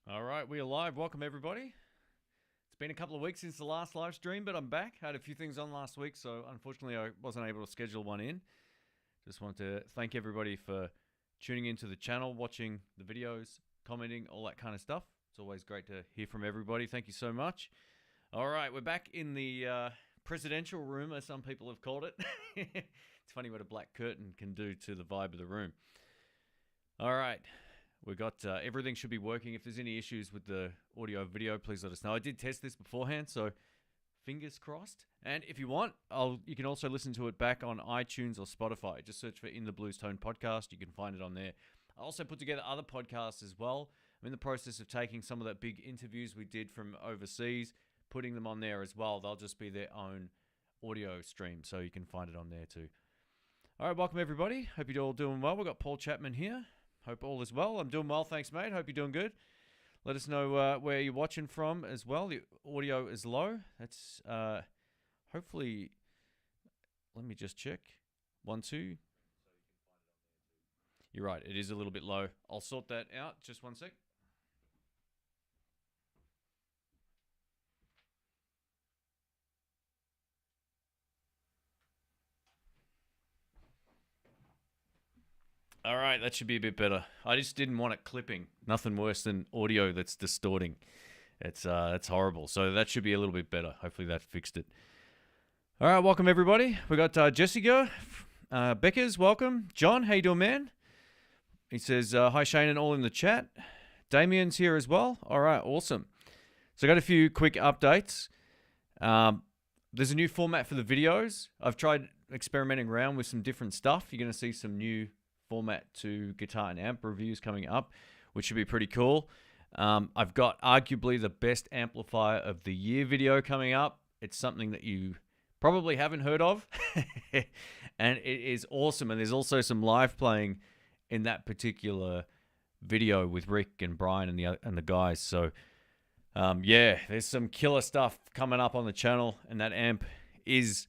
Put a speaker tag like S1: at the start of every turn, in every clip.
S1: All right, we are live. Welcome, everybody. It's been a couple of weeks since the last live stream, but I'm back. Had a few things on last week, so unfortunately I wasn't able to schedule one in. Just want to thank everybody for tuning into the channel, watching the videos, commenting, all that kind of stuff. It's always great to hear from everybody. Thank you so much. All right, we're back in the presidential room, as some people have called it. It's funny what a black curtain can do to the vibe of the room. All right. We got everything should be working. If there's any issues with the audio video, please let us know. I did test this beforehand, so fingers crossed. And if you want, you can also listen to it back on iTunes or Spotify. Just search for In the Blues Tone podcast. You can find it on there. I also put together other podcasts as well. I'm in the process of taking some of that big interviews we did from overseas, putting them on there as well. They'll just be their own audio stream, so you can find it on there too. All right, welcome everybody. Hope you're all doing well. We've got Paul Chapman here. Hope all is well. I'm doing well, thanks, mate. Hope you're doing good. Let us know where you're watching from as well. The audio is low. That's hopefully. Let me just check. 1, 2. You're right. It is a little bit low. I'll sort that out. Just 1 sec. All right, that should be a bit better. I just didn't want it clipping. Nothing worse than audio that's distorting. That's horrible. So that should be a little bit better. Hopefully that fixed it. All right, welcome everybody. We got Jessica, Beckers, welcome. John, how you doing, man? He says hi, Shane, and all in the chat. Damien's here as well. All right, awesome. So I got a few quick updates. There's a new format for the videos. I've tried experimenting around with some different stuff. You're going to see some new format to guitar and amp reviews coming up, which should be pretty cool. I've got arguably the best amplifier of the year video coming up. It's something that you probably haven't heard of, and it is awesome. And there's also some live playing in that particular video with Rick and Brian and the guys. So yeah, there's some killer stuff coming up on the channel, and that amp is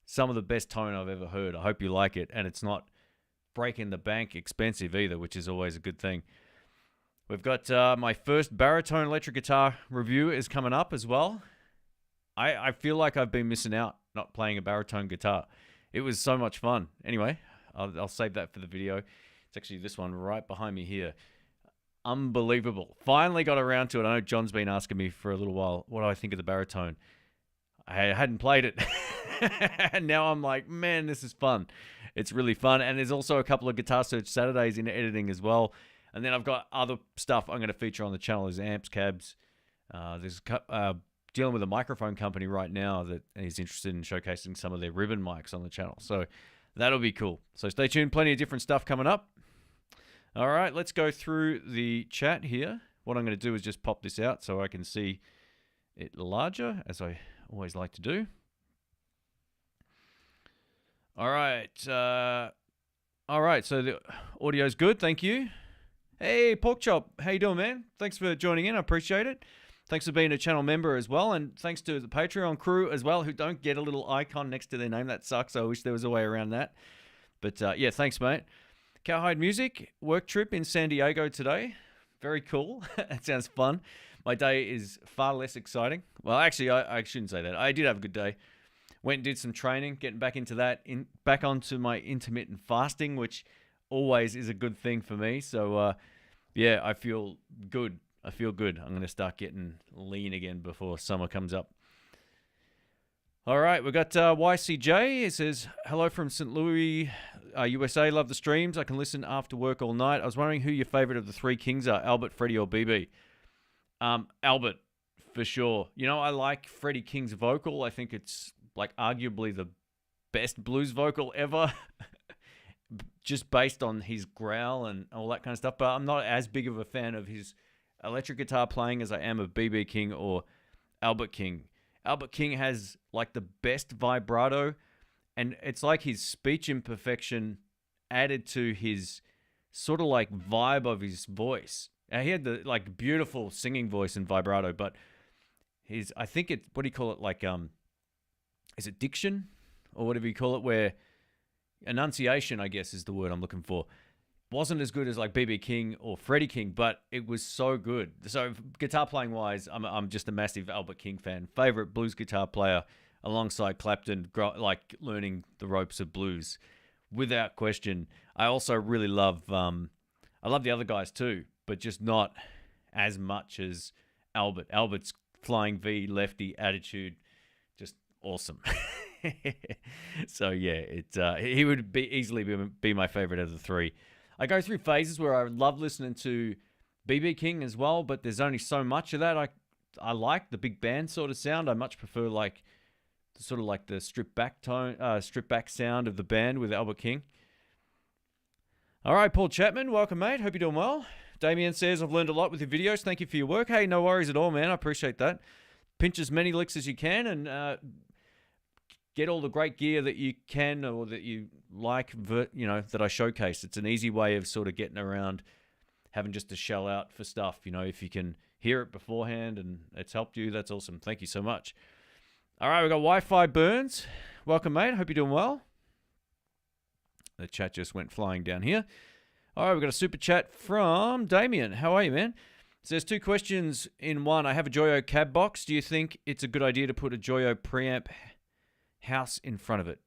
S1: some of the best tone I've ever heard. I hope you like it, and it's not breaking the bank expensive either, which is always a good thing. We've got my first baritone electric guitar review is coming up as well. I feel like I've been missing out not playing a baritone guitar. It was so much fun. Anyway, I'll save that for the video. It's actually this one right behind me here. Unbelievable. Finally got around to it. I know John's been asking me for a little while, what do I think of the baritone? I hadn't played it. And now I'm like, man, this is fun. It's really fun. And there's also a couple of Guitar Search Saturdays in editing as well. And then I've got other stuff I'm going to feature on the channel. There's amps, cabs. There's dealing with a microphone company right now that is interested in showcasing some of their ribbon mics on the channel. So that'll be cool. So stay tuned. Plenty of different stuff coming up. All right, let's go through the chat here. What I'm going to do is just pop this out so I can see it larger, as I always like to do. All right. All right, so the audio's good. Thank you. Hey, Porkchop. How you doing, man? Thanks for joining in. I appreciate it. Thanks for being a channel member as well. And thanks to the Patreon crew as well, who don't get a little icon next to their name. That sucks. I wish there was a way around that. But yeah, thanks, mate. Cowhide Music, work trip in San Diego today. Very cool. That sounds fun. My day is far less exciting. Well, actually, I shouldn't say that. I did have a good day. Went and did some training, getting back into that, back onto my intermittent fasting, which always is a good thing for me. So, yeah, I feel good. I feel good. I'm going to start getting lean again before summer comes up. All right, we've got YCJ. It says, hello from St. Louis, USA. Love the streams. I can listen after work all night. I was wondering who your favorite of the three kings are, Albert, Freddie, or BB. Albert, for sure. You know, I like Freddie King's vocal. I think it's like arguably the best blues vocal ever, just based on his growl and all that kind of stuff. But I'm not as big of a fan of his electric guitar playing as I am of BB King or Albert King. Albert King has like the best vibrato, and it's like his speech imperfection added to his sort of like vibe of his voice. And he had the like beautiful singing voice and vibrato, but his, I think it, what do you call it? Like, is it diction or whatever you call it? Where enunciation, I guess, is the word I'm looking for. wasn't as good as like BB King or Freddie King, but it was so good. So guitar playing wise, I'm just a massive Albert King fan. Favorite blues guitar player alongside Clapton, like learning the ropes of blues, without question. I also really love, I love the other guys too, but just not as much as Albert. Albert's flying V, Lefty, attitude, just awesome. So yeah, he would easily be my favorite of the three. I go through phases where I love listening to BB King as well, but there's only so much of that. I like the big band sort of sound. I much prefer like sort of like the stripped back sound of the band with Albert King. All right, Paul Chapman, welcome, mate. Hope you're doing well. Damien says, I've learned a lot with your videos. Thank you for your work. Hey, no worries at all, man. I appreciate that. Pinch as many licks as you can and get all the great gear that you can or that you like, that I showcase. It's an easy way of sort of getting around having just to shell out for stuff. If you can hear it beforehand and it's helped you, that's awesome. Thank you so much. All right, we've got Wi-Fi Burns. Welcome, mate. Hope you're doing well. The chat just went flying down here. All right, we've got a super chat from Damien. How are you, man? It says 2 questions in one. I have a Joyo cab box. Do you think it's a good idea to put a Joyo preamp house in front of it?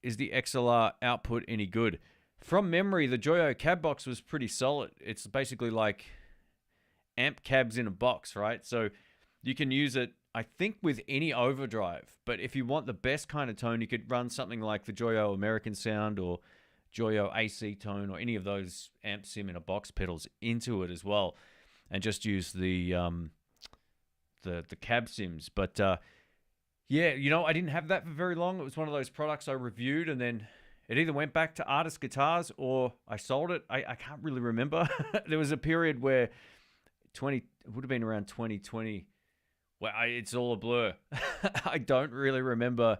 S1: Is the XLR output any good? From memory, the Joyo cab box was pretty solid. It's basically like amp cabs in a box, right? So you can use it, I think, with any overdrive. But if you want the best kind of tone, you could run something like the Joyo American Sound or Joyo AC10 or any of those amp sim in a box pedals into it as well, and just use the cab sims. But yeah, I didn't have that for very long. It was one of those products I reviewed, and then it either went back to Artist Guitars or I sold it. I can't really remember. There was a period where it would have been around 2020. Well, it's all a blur. I don't really remember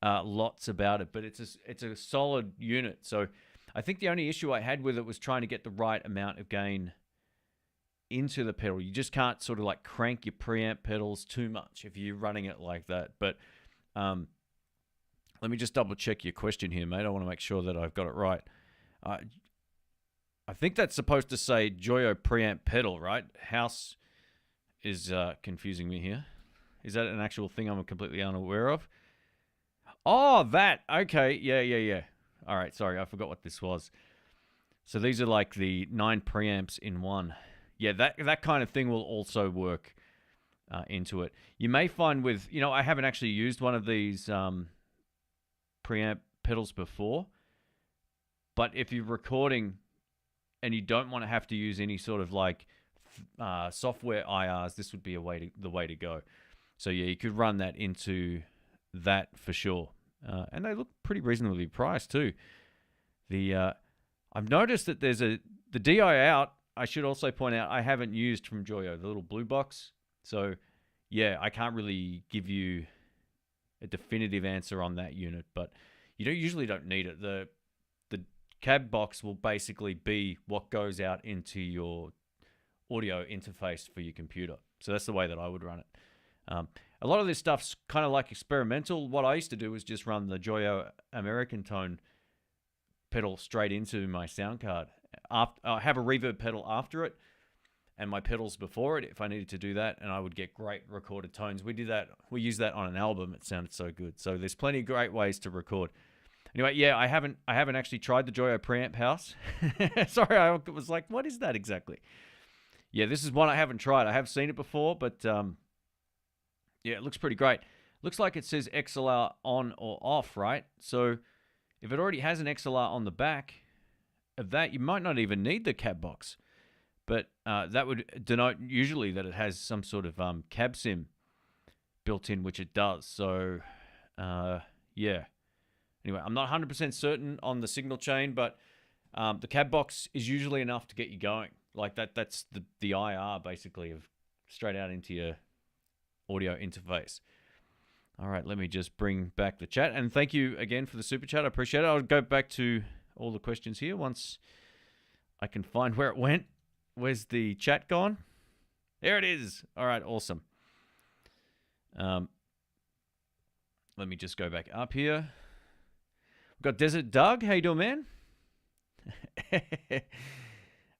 S1: lots about it, but it's a solid unit. So I think the only issue I had with it was trying to get the right amount of gain into the pedal. You just can't sort of like crank your preamp pedals too much if you're running it like that. But let me just double check your question here, mate. I want to make sure that I've got it right. I think that's supposed to say Joyo preamp pedal, right? House is confusing me here. Is that an actual thing I'm completely unaware of? Oh, that. Okay. Yeah. All right. Sorry, I forgot what this was. So these are like the 9 preamps in one. Yeah, that kind of thing will also work into it. You may find with, I haven't actually used one of these preamp pedals before, but if you're recording and you don't want to have to use any sort of like software IRs, this would be the way to go. So yeah, you could run that into that for sure. And they look pretty reasonably priced too. I've noticed that there's the DI out. I should also point out I haven't used from Joyo, the little blue box. So yeah, I can't really give you a definitive answer on that unit, but you usually don't need it. The cab box will basically be what goes out into your audio interface for your computer. So that's the way that I would run it. A lot of this stuff's kind of like experimental. What I used to do was just run the Joyo American Tone pedal straight into my sound card. I have a reverb pedal after it and my pedals before it if I needed to do that, and I would get great recorded tones. We used that on an album. It sounded so good. So there's plenty of great ways to record. Anyway, yeah, I haven't actually tried the Joyo preamp house. Sorry, I was like, what is that exactly? Yeah, this is one I haven't tried. I have seen it before, but yeah, it looks pretty great. Looks like it says XLR on or off, right? So if it already has an XLR on the back of that, you might not even need the cab box. But that would denote usually that it has some sort of cab sim built in, which it does. So yeah. Anyway, I'm not 100% certain on the signal chain, but the cab box is usually enough to get you going. Like that's the IR basically of straight out into your audio interface. All right, let me just bring back the chat. And thank you again for the super chat. I appreciate it. I'll go back to all the questions here once I can find where it went. Where's the chat gone? There it is. All right, awesome. Let me just go back up here. We've got Desert Doug. How you doing, man?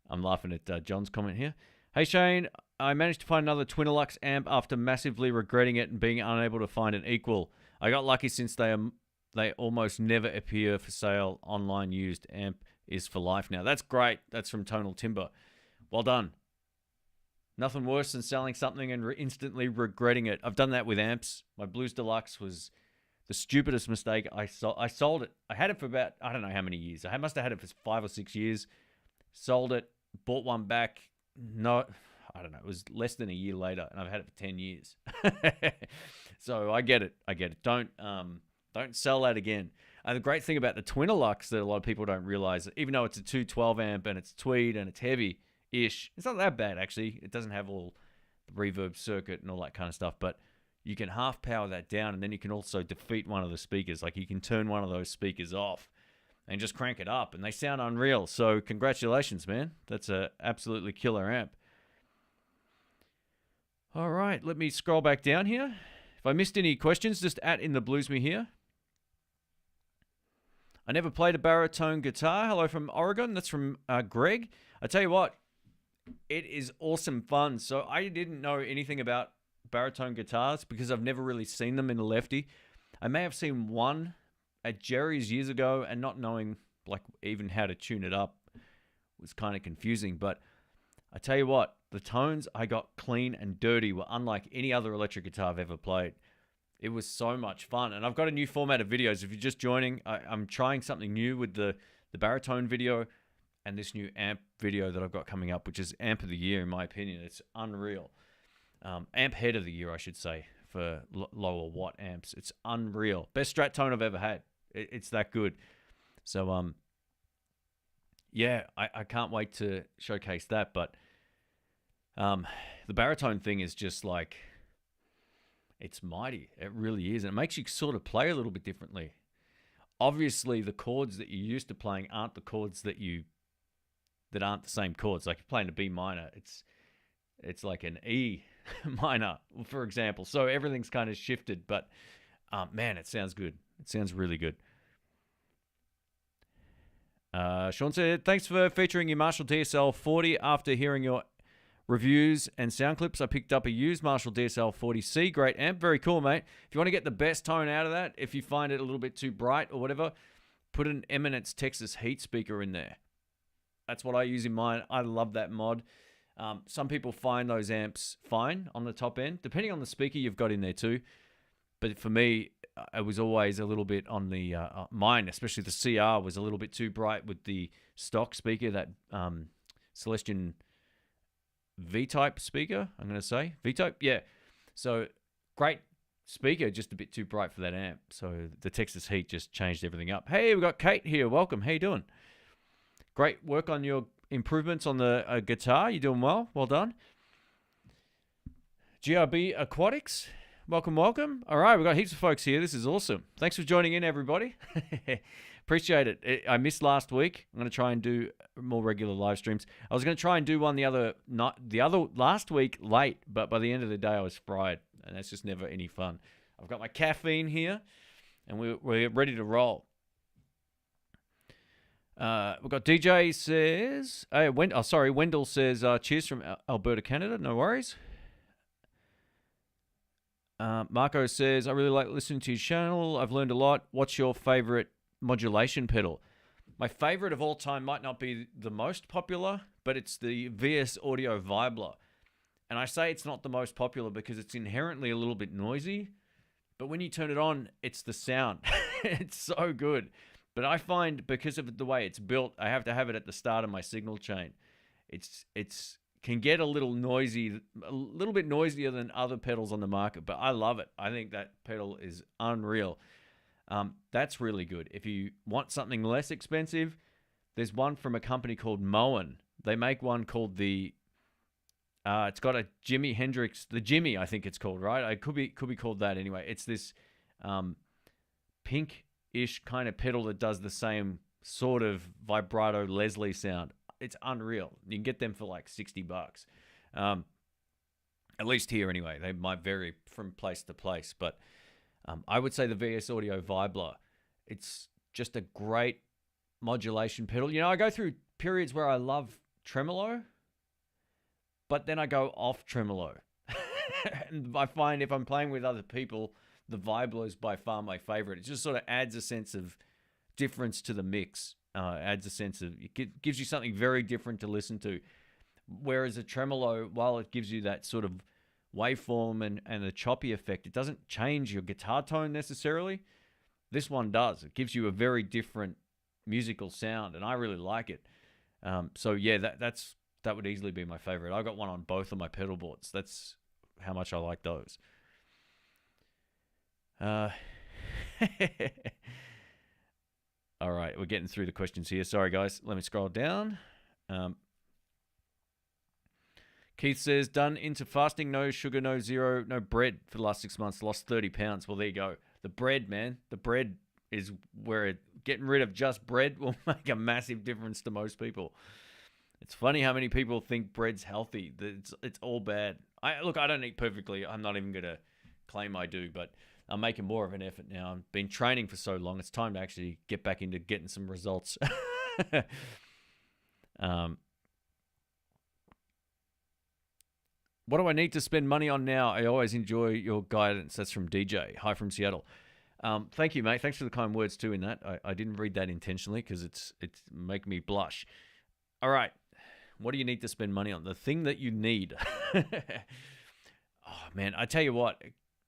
S1: I'm laughing at John's comment here. Hey Shane, I managed to find another Twinilux amp after massively regretting it and being unable to find an equal. I got lucky since they almost never appear for sale online. Used amp is for life now. That's great. That's from Tonal Timber. Well done. Nothing worse than selling something and instantly regretting it. I've done that with amps. My Blues Deluxe was the stupidest mistake. I sold it. I had it for about, I don't know how many years. I must have had it for 5 or 6 years. Sold it, bought one back. No, I don't know. It was less than a year later, and I've had it for 10 years. So I get it. I get it. Don't sell that again. And the great thing about the Twinilux that a lot of people don't realize, even though it's a 212 amp and it's tweed and it's heavy-ish, it's not that bad, actually. It doesn't have all the reverb circuit and all that kind of stuff, but you can half power that down, and then you can also defeat one of the speakers. Like, you can turn one of those speakers off and just crank it up, and they sound unreal. So congratulations, man. That's a absolutely killer amp. All right, let me scroll back down here. If I missed any questions, just @intheblues me here. I never played a baritone guitar. Hello from Oregon. That's from Greg. I tell you what, it is awesome fun. So I didn't know anything about baritone guitars because I've never really seen them in a Lefty. I may have seen one at Jerry's years ago, and not knowing like even how to tune it up was kind of confusing. But I tell you what, the tones I got clean and dirty were unlike any other electric guitar I've ever played. It was so much fun. And I've got a new format of videos. If you're just joining, I'm trying something new with the baritone video and this new amp video that I've got coming up, which is Amp of the Year, in my opinion. It's unreal. Amp Head of the Year, I should say, for lower watt amps. It's unreal. Best Strat tone I've ever had. It's that good. So, yeah, I can't wait to showcase that. But the baritone thing is just like, it's mighty. It really is. And it makes you sort of play a little bit differently. Obviously, the chords that you're used to playing aren't the chords that aren't the same chords. Like, you're playing a B minor, it's like an E minor, for example. So everything's kind of shifted. But, man, it sounds good. It sounds really good. Sean said, thanks for featuring your Marshall DSL 40. After hearing your reviews and sound clips, I picked up a used Marshall DSL 40C. Great amp. Very cool, mate. If you want to get the best tone out of that, if you find it a little bit too bright or whatever, put an Eminence Texas heat speaker in there. That's what I use in mine. I love that mod. Some people find those amps fine on the top end, depending on the speaker you've got in there too. But for me, it was always a little bit on the mine, especially the CR was a little bit too bright with the stock speaker, that Celestion V-type speaker, I'm going to say. V-type? Yeah. So, great speaker, just a bit too bright for that amp. So, the Texas heat just changed everything up. Hey, we've got Kate here. Welcome. How you doing? Great work on your improvements on the guitar. You're doing well. Well done. GRB Aquatics. Welcome, welcome. All right, we've got heaps of folks here. This is awesome. Thanks for joining in, everybody. Appreciate it. I missed last week. I'm going to try and do more regular live streams. I was going to try and do one last week late, but by the end of the day, I was fried, and that's just never any fun. I've got my caffeine here, and we're ready to roll. We've got DJ says, Wendell says, cheers from Alberta, Canada. No worries. Marco says, I really like listening to your channel. I've learned a lot. What's your favorite modulation pedal? My favorite of all time might not be the most popular, but it's the VS Audio Vibler. And I say it's not the most popular because it's inherently a little bit noisy, but when you turn it on, it's the sound. It's so good. But I find because of the way it's built, I have to have it at the start of my signal chain. It's can get a little noisy, a little bit noisier than other pedals on the market, but I love it. I think that pedal is unreal. That's really good. If you want something less expensive, there's one from a company called Moen. They make one called it's got a Jimi Hendrix, the Jimmy, I think it's called, right? It could be called that anyway. It's this pink-ish kind of pedal that does the same sort of vibrato Leslie sound. It's unreal. You can get them for like $60. At least here anyway. They might vary from place to place, but I would say the VS Audio Vibler, it's just a great modulation pedal. You know, I go through periods where I love tremolo, but then I go off tremolo. And I find if I'm playing with other people, the vibro is by far my favorite. It just sort of adds a sense of difference to the mix. Adds a sense of, it gives you something very different to listen to. Whereas a tremolo, while it gives you that sort of waveform and a choppy effect, it doesn't change your guitar tone necessarily. This one does. It gives you a very different musical sound, and I really like it. So yeah, that would easily be my favorite. I got one on both of my pedal boards. That's how much I like those. All right, we're getting through the questions here. Sorry, guys. Let me scroll down. Keith says, done into fasting, no sugar, no zero, no bread for the last 6 months, lost 30 pounds. Well, there you go. The bread, man. The bread is where getting rid of just bread will make a massive difference to most people. It's funny how many people think bread's healthy. It's all bad. Look, I don't eat perfectly. I'm not even going to claim I do, but I'm making more of an effort now. I've been training for so long. It's time to actually get back into getting some results. What do I need to spend money on now? I always enjoy your guidance. That's from DJ. Hi from Seattle. Thank you, mate. Thanks for the kind words too in that. I didn't read that intentionally because it's making me blush. All right. What do you need to spend money on? The thing that you need. Oh, man. I tell you what.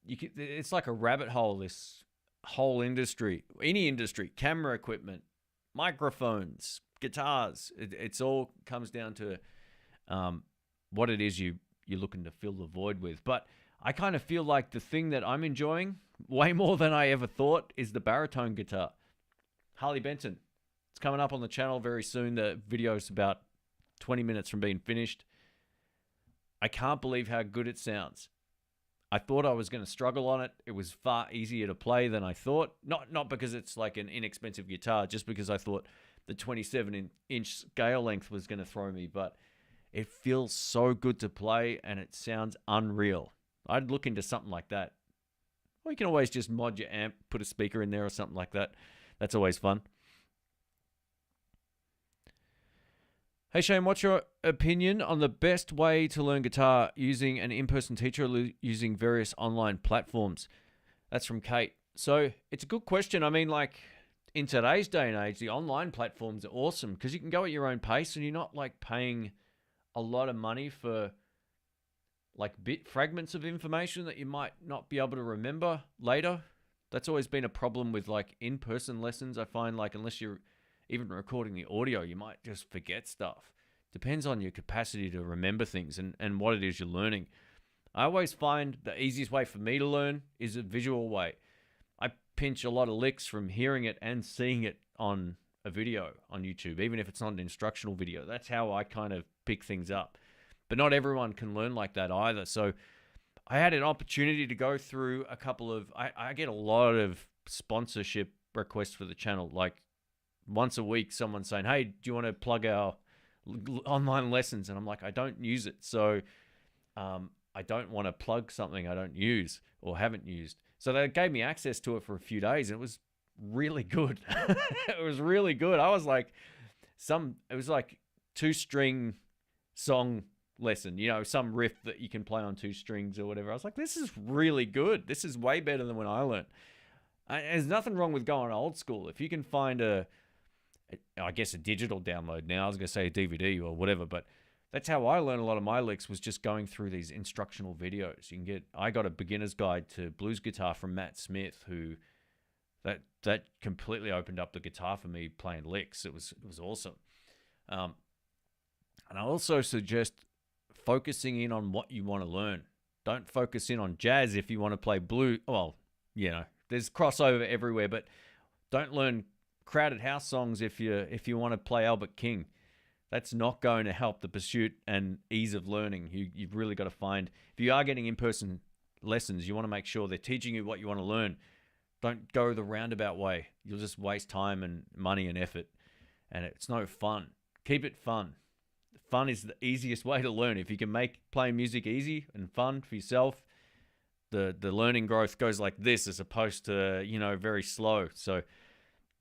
S1: It's like a rabbit hole, this whole industry. Any industry. Camera equipment. Microphones. Guitars. It's all comes down to what it is you're looking to fill the void with. But I kind of feel like the thing that I'm enjoying way more than I ever thought is the baritone guitar. Harley Benton. It's coming up on the channel very soon. The video's about 20 minutes from being finished. I can't believe how good it sounds. I thought I was going to struggle on it. It was far easier to play than I thought. Not because it's like an inexpensive guitar, just because I thought the 27-inch scale length was going to throw me. But it feels so good to play, and it sounds unreal. I'd look into something like that. Or you can always just mod your amp, put a speaker in there or something like that. That's always fun. Hey Shane, what's your opinion on the best way to learn guitar, using an in-person teacher or using various online platforms? That's from Kate. So it's a good question. I mean, like in today's day and age, the online platforms are awesome because you can go at your own pace and you're not like paying a lot of money for like bit fragments of information that you might not be able to remember later. That's always been a problem with like in-person lessons. I find like unless you're even recording the audio, you might just forget stuff. Depends on your capacity to remember things and what it is you're learning. I always find the easiest way for me to learn is a visual way. I pinch a lot of licks from hearing it and seeing it on a video on YouTube, even if it's not an instructional video. That's how I kind of pick things up. But not everyone can learn like that either. So I had an opportunity to go through a couple of... I get a lot of sponsorship requests for the channel. Like once a week, someone's saying, hey, do you want to plug our online lessons? And I'm like, I don't use it. So I don't want to plug something I don't use or haven't used. So they gave me access to it for a few days. And it was really good. It was really good. I was like, it was like 2-string song lesson, you know, some riff that you can play on 2 strings or whatever. I was like, this is really good. This is way better than when I learned. There's nothing wrong with going old school. If you can find I guess a digital download now, I was going to say a DVD or whatever, but that's how I learned a lot of my licks, was just going through these instructional videos. I got a beginner's guide to blues guitar from Matt Smith, who that completely opened up the guitar for me playing licks. It was awesome. And I also suggest focusing in on what you want to learn. Don't focus in on jazz if you want to play blues. Well, you know, there's crossover everywhere, but don't learn crowded house songs if you want to play Albert King. That's not going to help the pursuit and ease of learning. You've really got to find, if you are getting in-person lessons, you want to make sure they're teaching you what you want to learn. Don't go the roundabout way. You'll just waste time and money and effort, and it's no fun. Keep it fun. Fun is the easiest way to learn. If you can make playing music easy and fun for yourself, the learning growth goes like this as opposed to, you know, very slow. So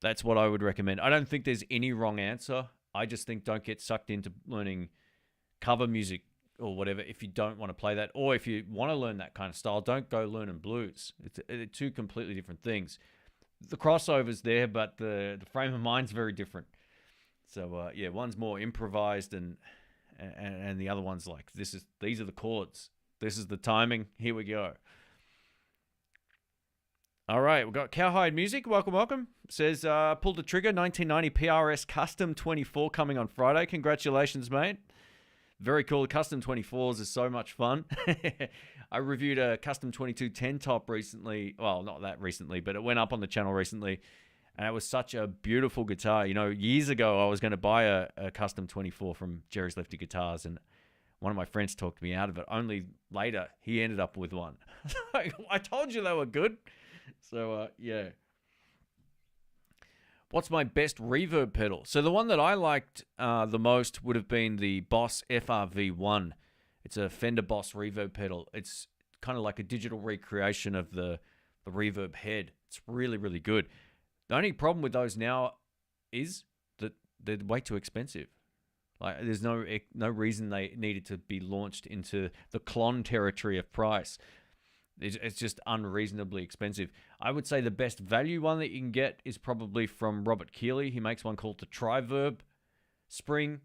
S1: that's what I would recommend. I don't think there's any wrong answer. I just think don't get sucked into learning cover music or whatever if you don't want to play that. Or if you want to learn that kind of style, don't go learning blues. It's two completely different things. The crossover's there, but the frame of mind's very different. So, yeah, one's more improvised and the other one's like, these are the chords. This is the timing. Here we go. All right, we've got Cowhide Music. Welcome, welcome. Says, pulled the trigger, 1990 PRS Custom 24 coming on Friday. Congratulations, mate. Very cool. Custom 24s is so much fun. I reviewed a Custom 22 10 top recently. Well, not that recently, but it went up on the channel recently. And it was such a beautiful guitar. You know, years ago, I was going to buy a Custom 24 from Jerry's Lefty Guitars, and one of my friends talked me out of it. Only later, he ended up with one. I told you they were good. So, yeah. What's my best reverb pedal? So the one that I liked the most would have been the Boss FRV1. It's a Fender Boss reverb pedal. It's kind of like a digital recreation of the reverb head. It's really, really good. The only problem with those now is that they're way too expensive. Like, there's no reason they needed to be launched into the clone territory of price. It's just unreasonably expensive. I would say the best value one that you can get is probably from Robert Keeley. He makes one called the Triverb Spring,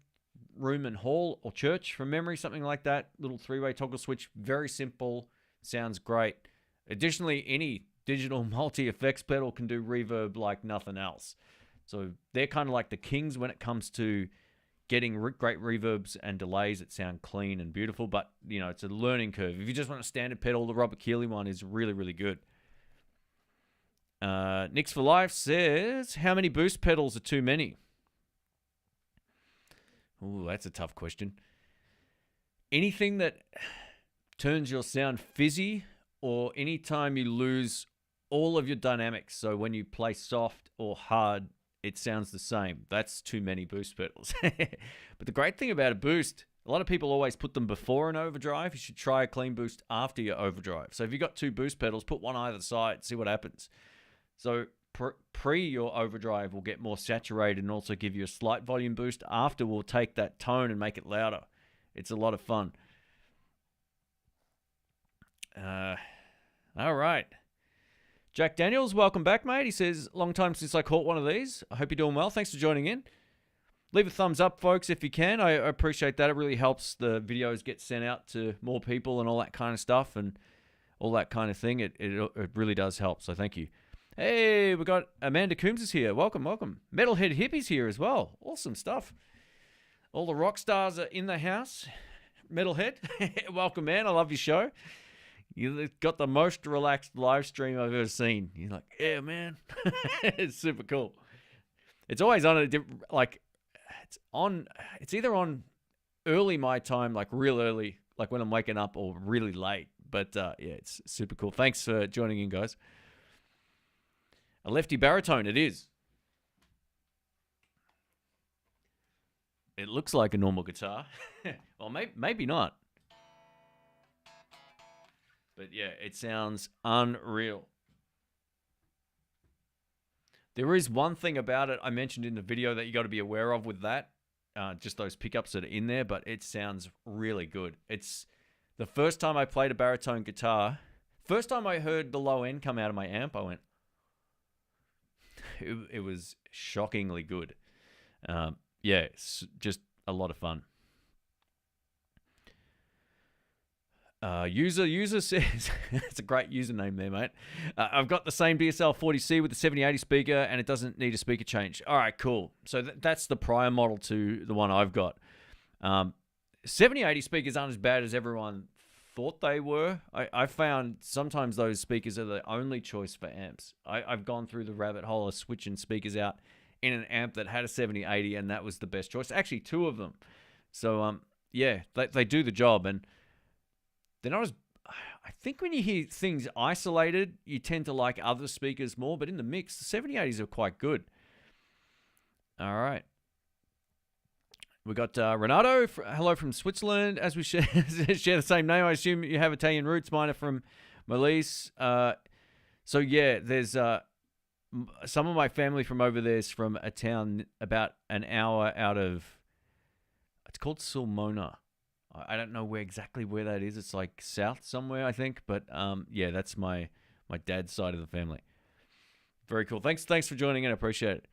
S1: Room and Hall, or Church from memory, something like that. Little three-way toggle switch. Very simple. Sounds great. Additionally, any digital multi-effects pedal can do reverb like nothing else. So they're kind of like the kings when it comes to getting great reverbs and delays that sound clean and beautiful, but, you know, it's a learning curve. If you just want a standard pedal, the Robert Keeley one is really, really good. Nix for Life says, how many boost pedals are too many? Ooh, that's a tough question. Anything that turns your sound fizzy, or anytime you lose all of your dynamics, so when you play soft or hard, it sounds the same. That's too many boost pedals. But the great thing about a boost, a lot of people always put them before an overdrive. You should try a clean boost after your overdrive. So if you've got two boost pedals, put one either side, see what happens. So pre your overdrive will get more saturated and also give you a slight volume boost. After, we'll take that tone and make it louder. It's a lot of fun. All right. Jack Daniels, welcome back, mate. He says, long time since I caught one of these. I hope you're doing well. Thanks for joining in. Leave a thumbs up, folks, if you can. I appreciate that. It really helps the videos get sent out to more people and all that kind of stuff and all that kind of thing. It really does help, so thank you. Hey, we got Amanda Coombs is here. Welcome, welcome. Metalhead Hippie's here as well. Awesome stuff. All the rock stars are in the house. Metalhead, welcome, man. I love your show. You got the most relaxed live stream I've ever seen. You're like, yeah, man. It's super cool. It's always on a different, like, it's either on early my time, like real early, like when I'm waking up, or really late. But yeah, it's super cool. Thanks for joining in, guys. A Lefty baritone, it is. It looks like a normal guitar. Well, maybe not. But yeah, it sounds unreal. There is one thing about it I mentioned in the video that you got to be aware of with that. Just those pickups that are in there, but it sounds really good. It's the first time I played a baritone guitar. First time I heard the low end come out of my amp, I went, it was shockingly good. Yeah, it's just a lot of fun. User says, it's a great username there, mate. I've got the same DSL 40C with the 7080 speaker, and it doesn't need a speaker change. All right, cool. So that's the prior model to the one I've got. 7080 speakers aren't as bad as everyone thought they were. I found sometimes those speakers are the only choice for amps. I've gone through the rabbit hole of switching speakers out in an amp that had a 7080, and that was the best choice. Actually, two of them. So, yeah, they do the job, and they're not as... I think when you hear things isolated, you tend to like other speakers more, but in the mix, the 7080s are quite good. All right. We got Renato. Hello from Switzerland. As we share the same name, I assume you have Italian roots. Mine are from Molise. So, yeah, there's some of my family from over there is from a town about an hour out of, it's called Sulmona. I don't know exactly where that is. It's like south somewhere, I think. But yeah, that's my dad's side of the family. Very cool. Thanks for joining in. I appreciate it.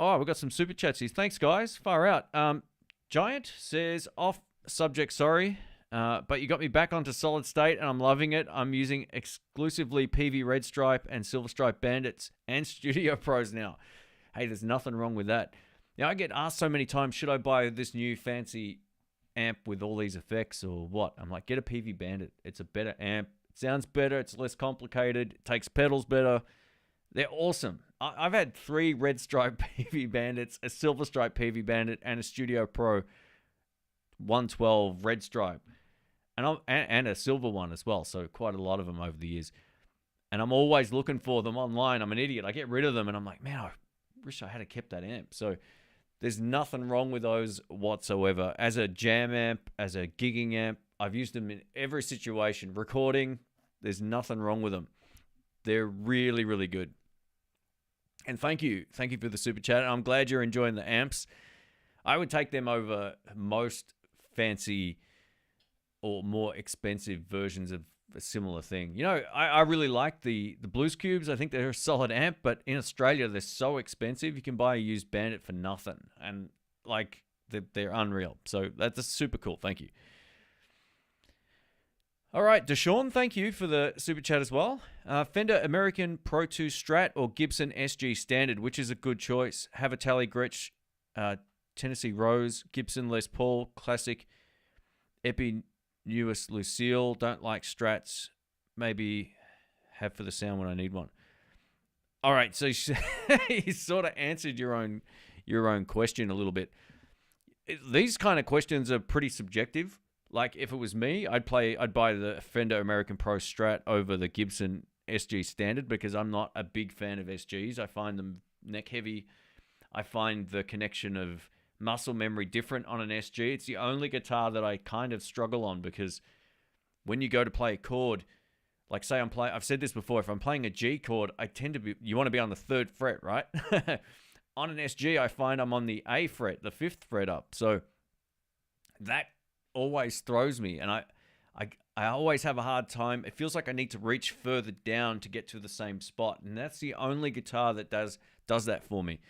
S1: Oh, we've got some super chats here. Thanks, guys. Far out. Giant says, off subject, sorry, but you got me back onto solid state, and I'm loving it. I'm using exclusively PV Red Stripe and Silver Stripe Bandits and Studio Pros now. Hey, there's nothing wrong with that. Now, I get asked so many times, should I buy this new fancy amp with all these effects or what? I'm like, get a PV Bandit. It's a better amp. It sounds better. It's less complicated. It takes pedals better. They're awesome. I've had 3 Red Stripe PV Bandits, a Silver Stripe PV Bandit, and a Studio Pro 112 Red Stripe. And a silver one as well. So quite a lot of them over the years. And I'm always looking for them online. I'm an idiot. I get rid of them and I'm like, man, I wish I had kept that amp. So there's nothing wrong with those whatsoever. As a jam amp, as a gigging amp, I've used them in every situation. Recording, there's nothing wrong with them. They're really, really good. And thank you for the super chat. I'm glad you're enjoying the amps. I would take them over most fancy or more expensive versions of a similar thing. You know, I really like the Blues Cubes. I think they're a solid amp, but in Australia, they're so expensive. You can buy a used Bandit for nothing. And, like, they're unreal. So that's super cool. Thank you. All right, Deshaun, thank you for the super chat as well. Fender American Pro 2 Strat or Gibson SG Standard, which is a good choice? Have a Tele Gretsch, Tennessee Rose, Gibson Les Paul, Classic, Epi Newest Lucille. Don't like Strats. Maybe have for the sound when I need one. All right, so you sort of answered your own question a little bit. These kind of questions are pretty subjective. Like, if it was me, I'd buy the Fender American Pro Strat over the Gibson SG Standard because I'm not a big fan of SGs. I find them neck heavy. I find the connection of muscle memory different on an SG. It's the only guitar that I kind of struggle on because when you go to play a chord, like say I've said this before, if I'm playing a G chord, you want to be on the 3rd fret, right? On an SG, I find I'm on the A fret, the 5th fret up. So that always throws me, and I always have a hard time. It feels like I need to reach further down to get to the same spot, and that's the only guitar that does that for me.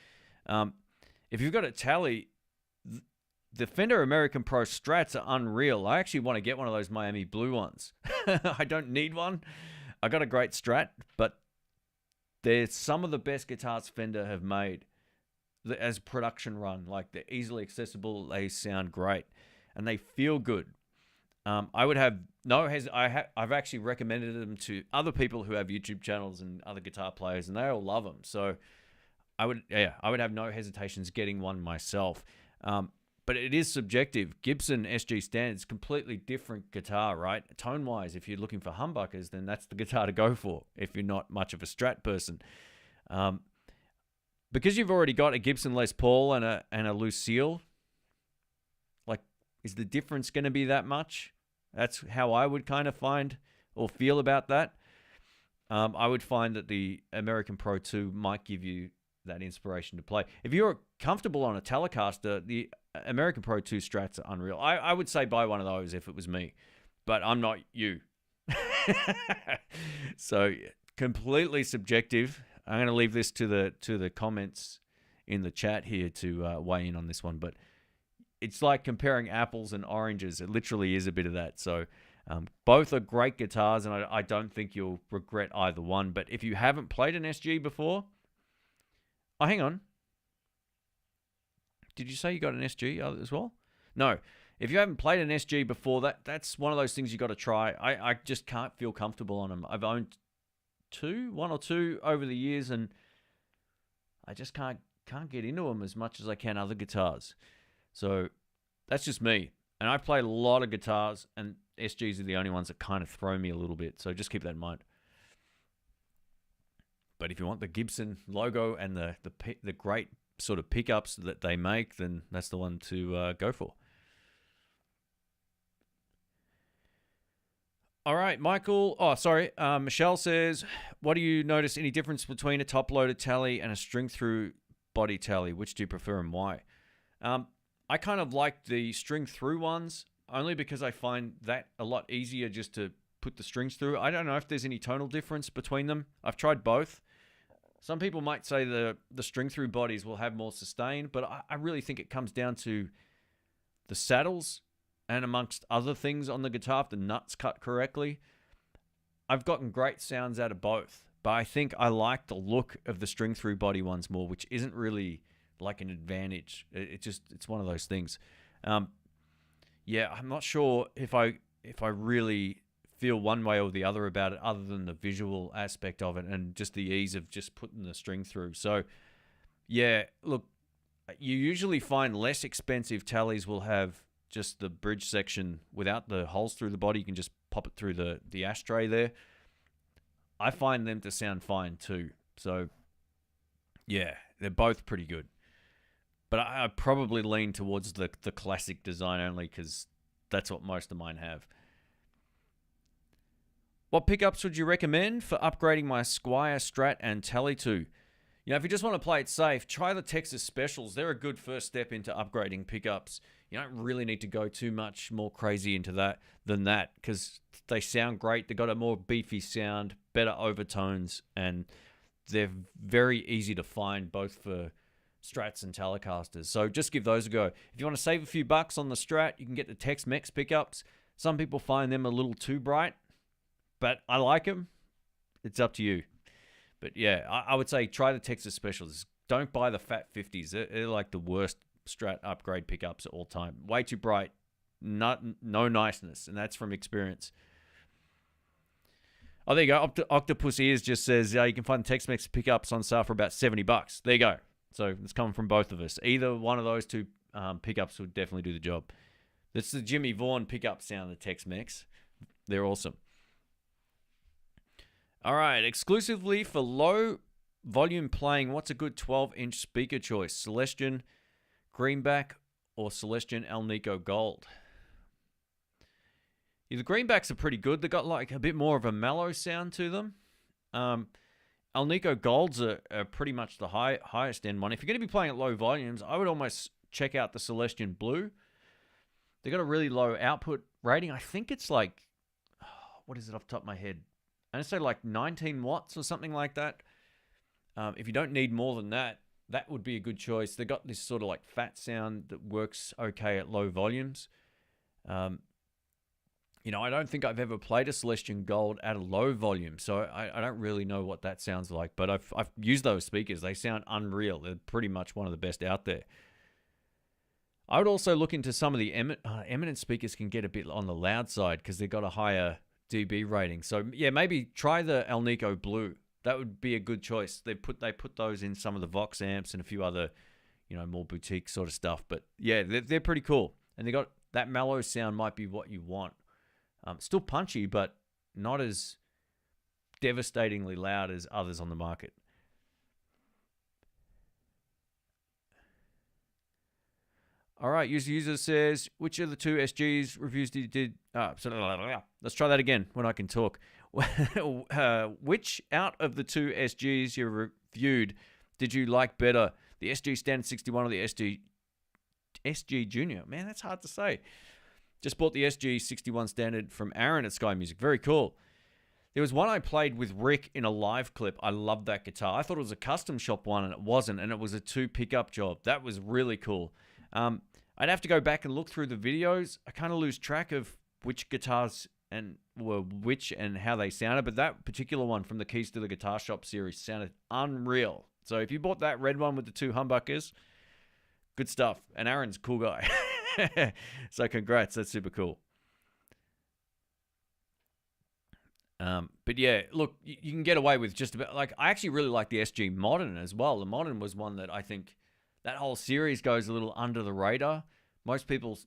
S1: If you've got a Tele, the Fender American Pro Strats are unreal. I actually want to get one of those Miami Blue ones. I don't need one. I got a great Strat, but they're some of the best guitars Fender have made as production run. Like, they're easily accessible. They sound great. And they feel good. I would have I've actually recommended them to other people who have YouTube channels and other guitar players, and they all love them. So I would have no hesitations getting one myself. But it is subjective. Gibson SG Standard is completely different guitar, right? Tone-wise, if you're looking for humbuckers, then that's the guitar to go for if you're not much of a Strat person. Because you've already got a Gibson Les Paul and a Lucille, is the difference going to be that much? That's how I would kind of find or feel about that. I would find that the American Pro 2 might give you that inspiration to play. If you're comfortable on a Telecaster, the American Pro 2 Strats are unreal. I would say buy one of those if it was me, but I'm not you. So completely subjective. I'm going to leave this to the comments in the chat here to weigh in on this one, but it's like comparing apples and oranges. It literally is a bit of that. So both are great guitars, and I don't think you'll regret either one. But if you haven't played an SG before... Oh, hang on. Did you say you got an SG as well? No. If you haven't played an SG before, that's one of those things you got to try. I just can't feel comfortable on them. I've owned one or two over the years, and I just can't get into them as much as I can other guitars. So that's just me. And I play a lot of guitars, and SGs are the only ones that kind of throw me a little bit. So just keep that in mind. But if you want the Gibson logo and the great sort of pickups that they make, then that's the one to go for. All right, Michael. Oh, sorry. Michelle says, what do you notice any difference between a top-loaded Tele and a string-through body Tele? Which do you prefer and why? I kind of like the string-through ones only because I find that a lot easier just to put the strings through. I don't know if there's any tonal difference between them. I've tried both. Some people might say the string-through bodies will have more sustain, but I really think it comes down to the saddles and amongst other things on the guitar, if the nuts cut correctly. I've gotten great sounds out of both, but I think I like the look of the string-through body ones more, which isn't really like an advantage. It's one of those things. Yeah, I'm not sure if I really feel one way or the other about it, other than the visual aspect of it and just the ease of just putting the string through. So, yeah, look, you usually find less expensive Teles will have just the bridge section without the holes through the body. You can just pop it through the ashtray there. I find them to sound fine too. So, yeah, they're both pretty good. But I probably lean towards the classic design only because that's what most of mine have. What pickups would you recommend for upgrading my Squier, Strat, and Tele to? You know, if you just want to play it safe, try the Texas Specials. They're a good first step into upgrading pickups. You don't really need to go too much more crazy into that than that because they sound great. They've got a more beefy sound, better overtones, and they're very easy to find both for Strats and Telecasters. So just give those a go. If you want to save a few bucks on the Strat, you can get the Tex-Mex pickups. Some people find them a little too bright, but I like them. It's up to you. But yeah, I would say try the Texas Specials. Don't buy the Fat 50s. They're like the worst Strat upgrade pickups of all time. Way too bright. No niceness. And that's from experience. Oh, there you go. Octopus Ears just says you can find Tex-Mex pickups on sale for about $70. There you go. So it's coming from both of us. Either one of those two pickups would definitely do the job. That's the Jimmy Vaughn pickup sound, the Tex-Mex. They're awesome. All right, exclusively for low volume playing, what's a good 12-inch speaker choice? Celestion Greenback or Celestion Alnico Gold? Yeah, the Greenbacks are pretty good. They've got like a bit more of a mellow sound to them. Alnico Golds are pretty much the highest end one. If you're going to be playing at low volumes, I would almost check out the Celestion Blue. They've got a really low output rating. I think it's like, what is it off the top of my head? I'd say like 19 watts or something like that. If you don't need more than that, that would be a good choice. They've got this sort of like fat sound that works okay at low volumes. You know, I don't think I've ever played a Celestion Gold at a low volume, so I don't really know what that sounds like. But I've used those speakers. They sound unreal. They're pretty much one of the best out there. I would also look into some of the Eminence speakers can get a bit on the loud side because they've got a higher dB rating. So yeah, maybe try the Alnico Blue. That would be a good choice. They put those in some of the Vox amps and a few other, you know, more boutique sort of stuff. But yeah, they're pretty cool. And they got that mellow sound might be what you want. Still punchy, but not as devastatingly loud as others on the market. All right, user says, which of the two SGs reviews did you did? Let's try that again when I can talk. Which out of the two SGs you reviewed did you like better? The SG Standard 61 or the SG Junior? Man, that's hard to say. Just bought the SG 61 Standard from Aaron at Sky Music. Very cool. There was one I played with Rick in a live clip. I loved that guitar. I thought it was a custom shop one, and it wasn't, and it was a 2 pickup job. That was really cool. I'd have to go back and look through the videos. I kind of lose track of which guitars were which and how they sounded, but that particular one from the Keys to the Guitar Shop series sounded unreal. So if you bought that red one with the 2 humbuckers, good stuff. And Aaron's a cool guy. So congrats. That's super cool. But yeah, look, you can get away with just about, like, I actually really like the SG Modern as well. The Modern was one that I think that whole series goes a little under the radar. Most people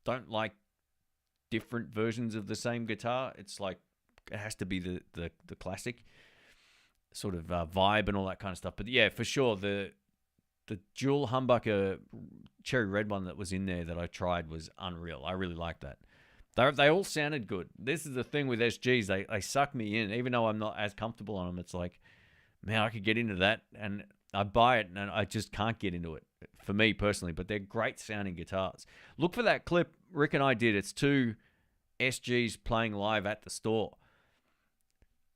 S1: don't like different versions of the same guitar. It's like, it has to be the classic sort of vibe and all that kind of stuff. But yeah, for sure, the dual humbucker cherry red one that was in there that I tried was unreal. I really liked that. They all sounded good. This is the thing with SGs. They suck me in. Even though I'm not as comfortable on them, it's like, man, I could get into that. And I buy it, and I just can't get into it, for me personally. But they're great sounding guitars. Look for that clip Rick and I did. It's 2 SGs playing live at the store.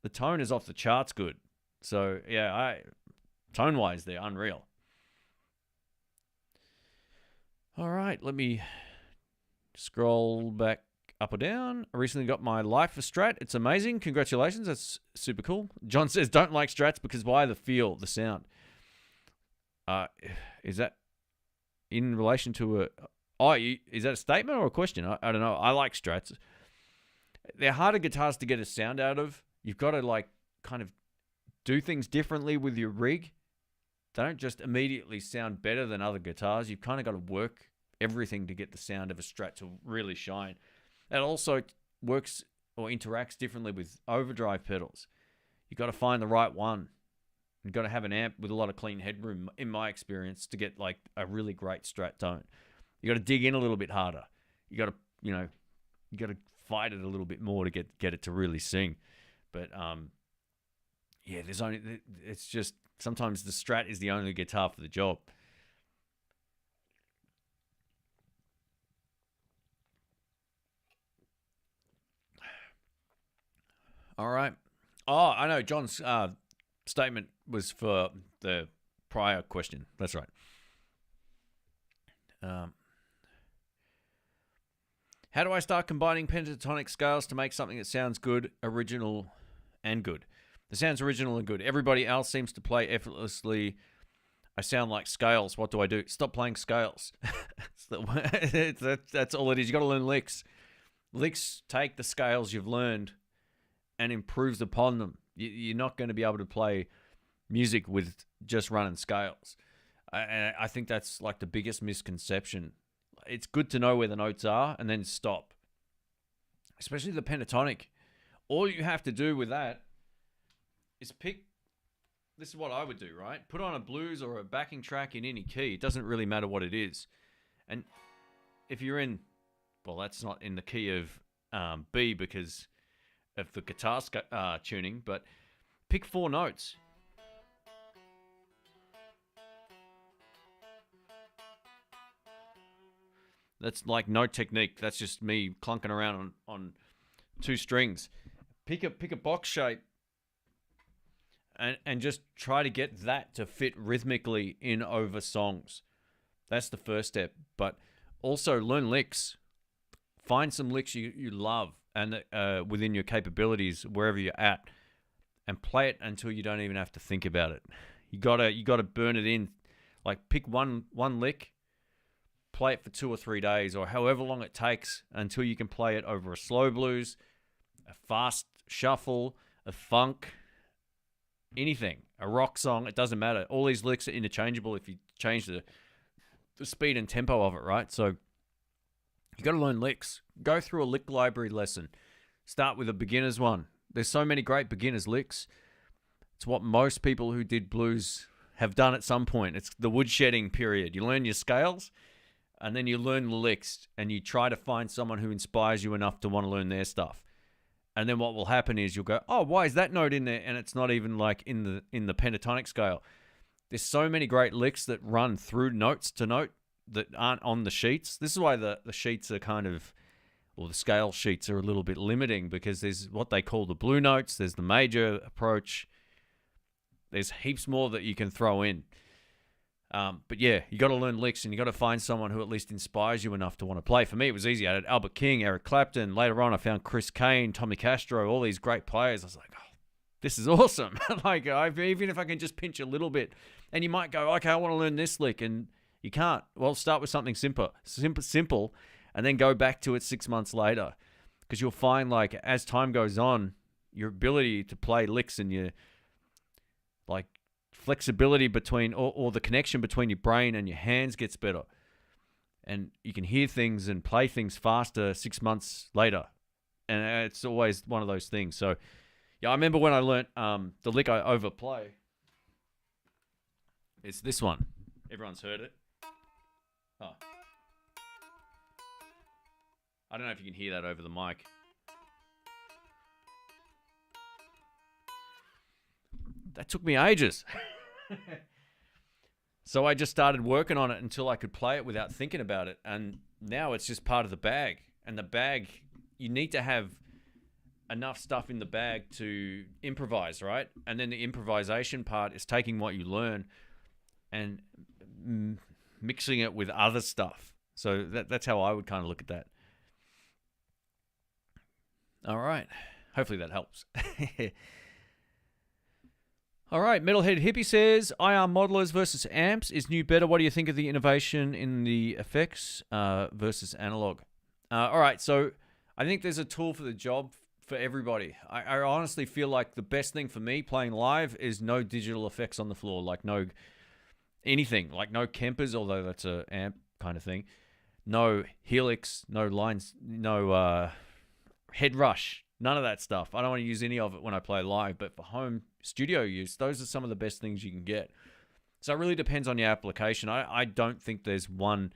S1: The tone is off the charts good. So, yeah, tone-wise, they're unreal. All right, let me scroll back up or down. I recently got my Life Strat. It's amazing. Congratulations. That's super cool. John says, don't like Strats because why? The feel, the sound. Is that in relation to a... Oh, is that a statement or a question? I don't know. I like Strats. They're harder guitars to get a sound out of. You've got to, like, kind of do things differently with your rig. They don't just immediately sound better than other guitars. You've kind of got to work everything to get the sound of a Strat to really shine. It also works or interacts differently with overdrive pedals. You've got to find the right one. You've got to have an amp with a lot of clean headroom, in my experience, to get like a really great Strat tone. You got to dig in a little bit harder. You got to, you got to fight it a little bit more to get it to really sing. But yeah, it's just sometimes the Strat is the only guitar for the job. All right. Oh, I know. John's statement was for the prior question. That's right. How do I start combining pentatonic scales to make something that sounds good, original, and good? It sounds original and good. Everybody else seems to play effortlessly. I sound like scales. What do I do? Stop playing scales. That's all it is. You got to learn licks. Licks take the scales you've learned and improves upon them. You're not going to be able to play music with just running scales. I think that's like the biggest misconception. It's good to know where the notes are and then stop. Especially the pentatonic. All you have to do with that is pick... This is what I would do, right? Put on a blues or a backing track in any key. It doesn't really matter what it is. And if you're in... Well, that's not in the key of B because of the guitar tuning, but pick 4 notes. That's like no technique. That's just me clunking around on 2 strings. Pick a box shape and just try to get that to fit rhythmically in over songs. That's the first step. But also learn licks. Find some licks you love and within your capabilities wherever you're at, and play it until you don't even have to think about it. You gotta burn it in. Like pick one lick, play it for 2 or 3 days, or however long it takes until you can play it over a slow blues, a fast shuffle, a funk, anything, a rock song. It doesn't matter. All these licks are interchangeable if you change the speed and tempo of it, right? So you got to learn licks. Go through a lick library lesson. Start with a beginner's one. There's so many great beginner's licks. It's what most people who did blues have done at some point. It's the woodshedding period. You learn your scales, and then you learn the licks, and you try to find someone who inspires you enough to want to learn their stuff. And then what will happen is you'll go, oh, why is that note in there? And it's not even like in the pentatonic scale. There's so many great licks that run through notes to note that aren't on the sheets. This is why the sheets are kind of, or the scale sheets are a little bit limiting, because there's what they call the blue notes. There's the major approach. There's heaps more that you can throw in. But yeah, you got to learn licks, and you got to find someone who at least inspires you enough to want to play. For me, it was easy. I had Albert King, Eric Clapton. Later on, I found Chris Kane, Tommy Castro, all these great players. I was like, oh, this is awesome. Like, even if I can just pinch a little bit, and you might go, okay, I want to learn this lick, and you can't. Well, start with something simple, and then go back to it 6 months later, because you'll find, like, as time goes on, your ability to play licks and your, like, flexibility between, or the connection between your brain and your hands gets better, and you can hear things and play things faster 6 months later, and it's always one of those things. So yeah, I remember when I learnt the lick I overplay. It's this one. Everyone's heard it. Oh. I don't know if you can hear that over the mic. That took me ages. So I just started working on it until I could play it without thinking about it. And now it's just part of the bag. And the bag, you need to have enough stuff in the bag to improvise, right? And then the improvisation part is taking what you learn and mixing it with other stuff. So that's how I would kind of look at that. All right. Hopefully that helps. All right, Metalhead Hippie says, IR modelers versus amps. Is new better? What do you think of the innovation in the effects versus analog? All right, so I think there's a tool for the job for everybody. I honestly feel like the best thing for me playing live is no digital effects on the floor, like no anything, like no Kempers, although that's a amp kind of thing. No helix, no lines, no head rush, none of that stuff. I don't want to use any of it when I play live, but for home studio use, those are some of the best things you can get. So it really depends on your application. I don't think there's one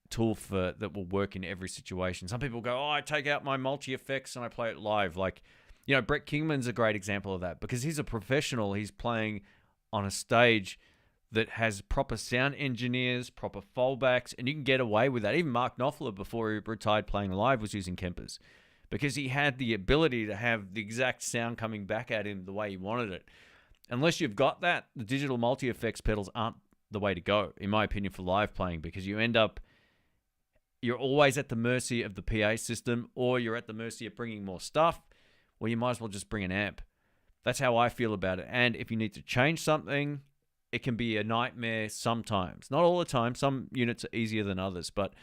S1: tool that will work in every situation. Some people go, oh, I take out my multi-effects and I play it live. Like, you know, Brett Kingman's a great example of that because he's a professional. He's playing on a stage that has proper sound engineers, proper fallbacks, and you can get away with that. Even Mark Knopfler, before he retired playing live, was using Kempers because he had the ability to have the exact sound coming back at him the way he wanted it. Unless you've got that, the digital multi-effects pedals aren't the way to go, in my opinion, for live playing, because you're always at the mercy of the PA system, or you're at the mercy of bringing more stuff, or you might as well just bring an amp. That's how I feel about it. And if you need to change something, it can be a nightmare sometimes. Not all the time. Some units are easier than others, but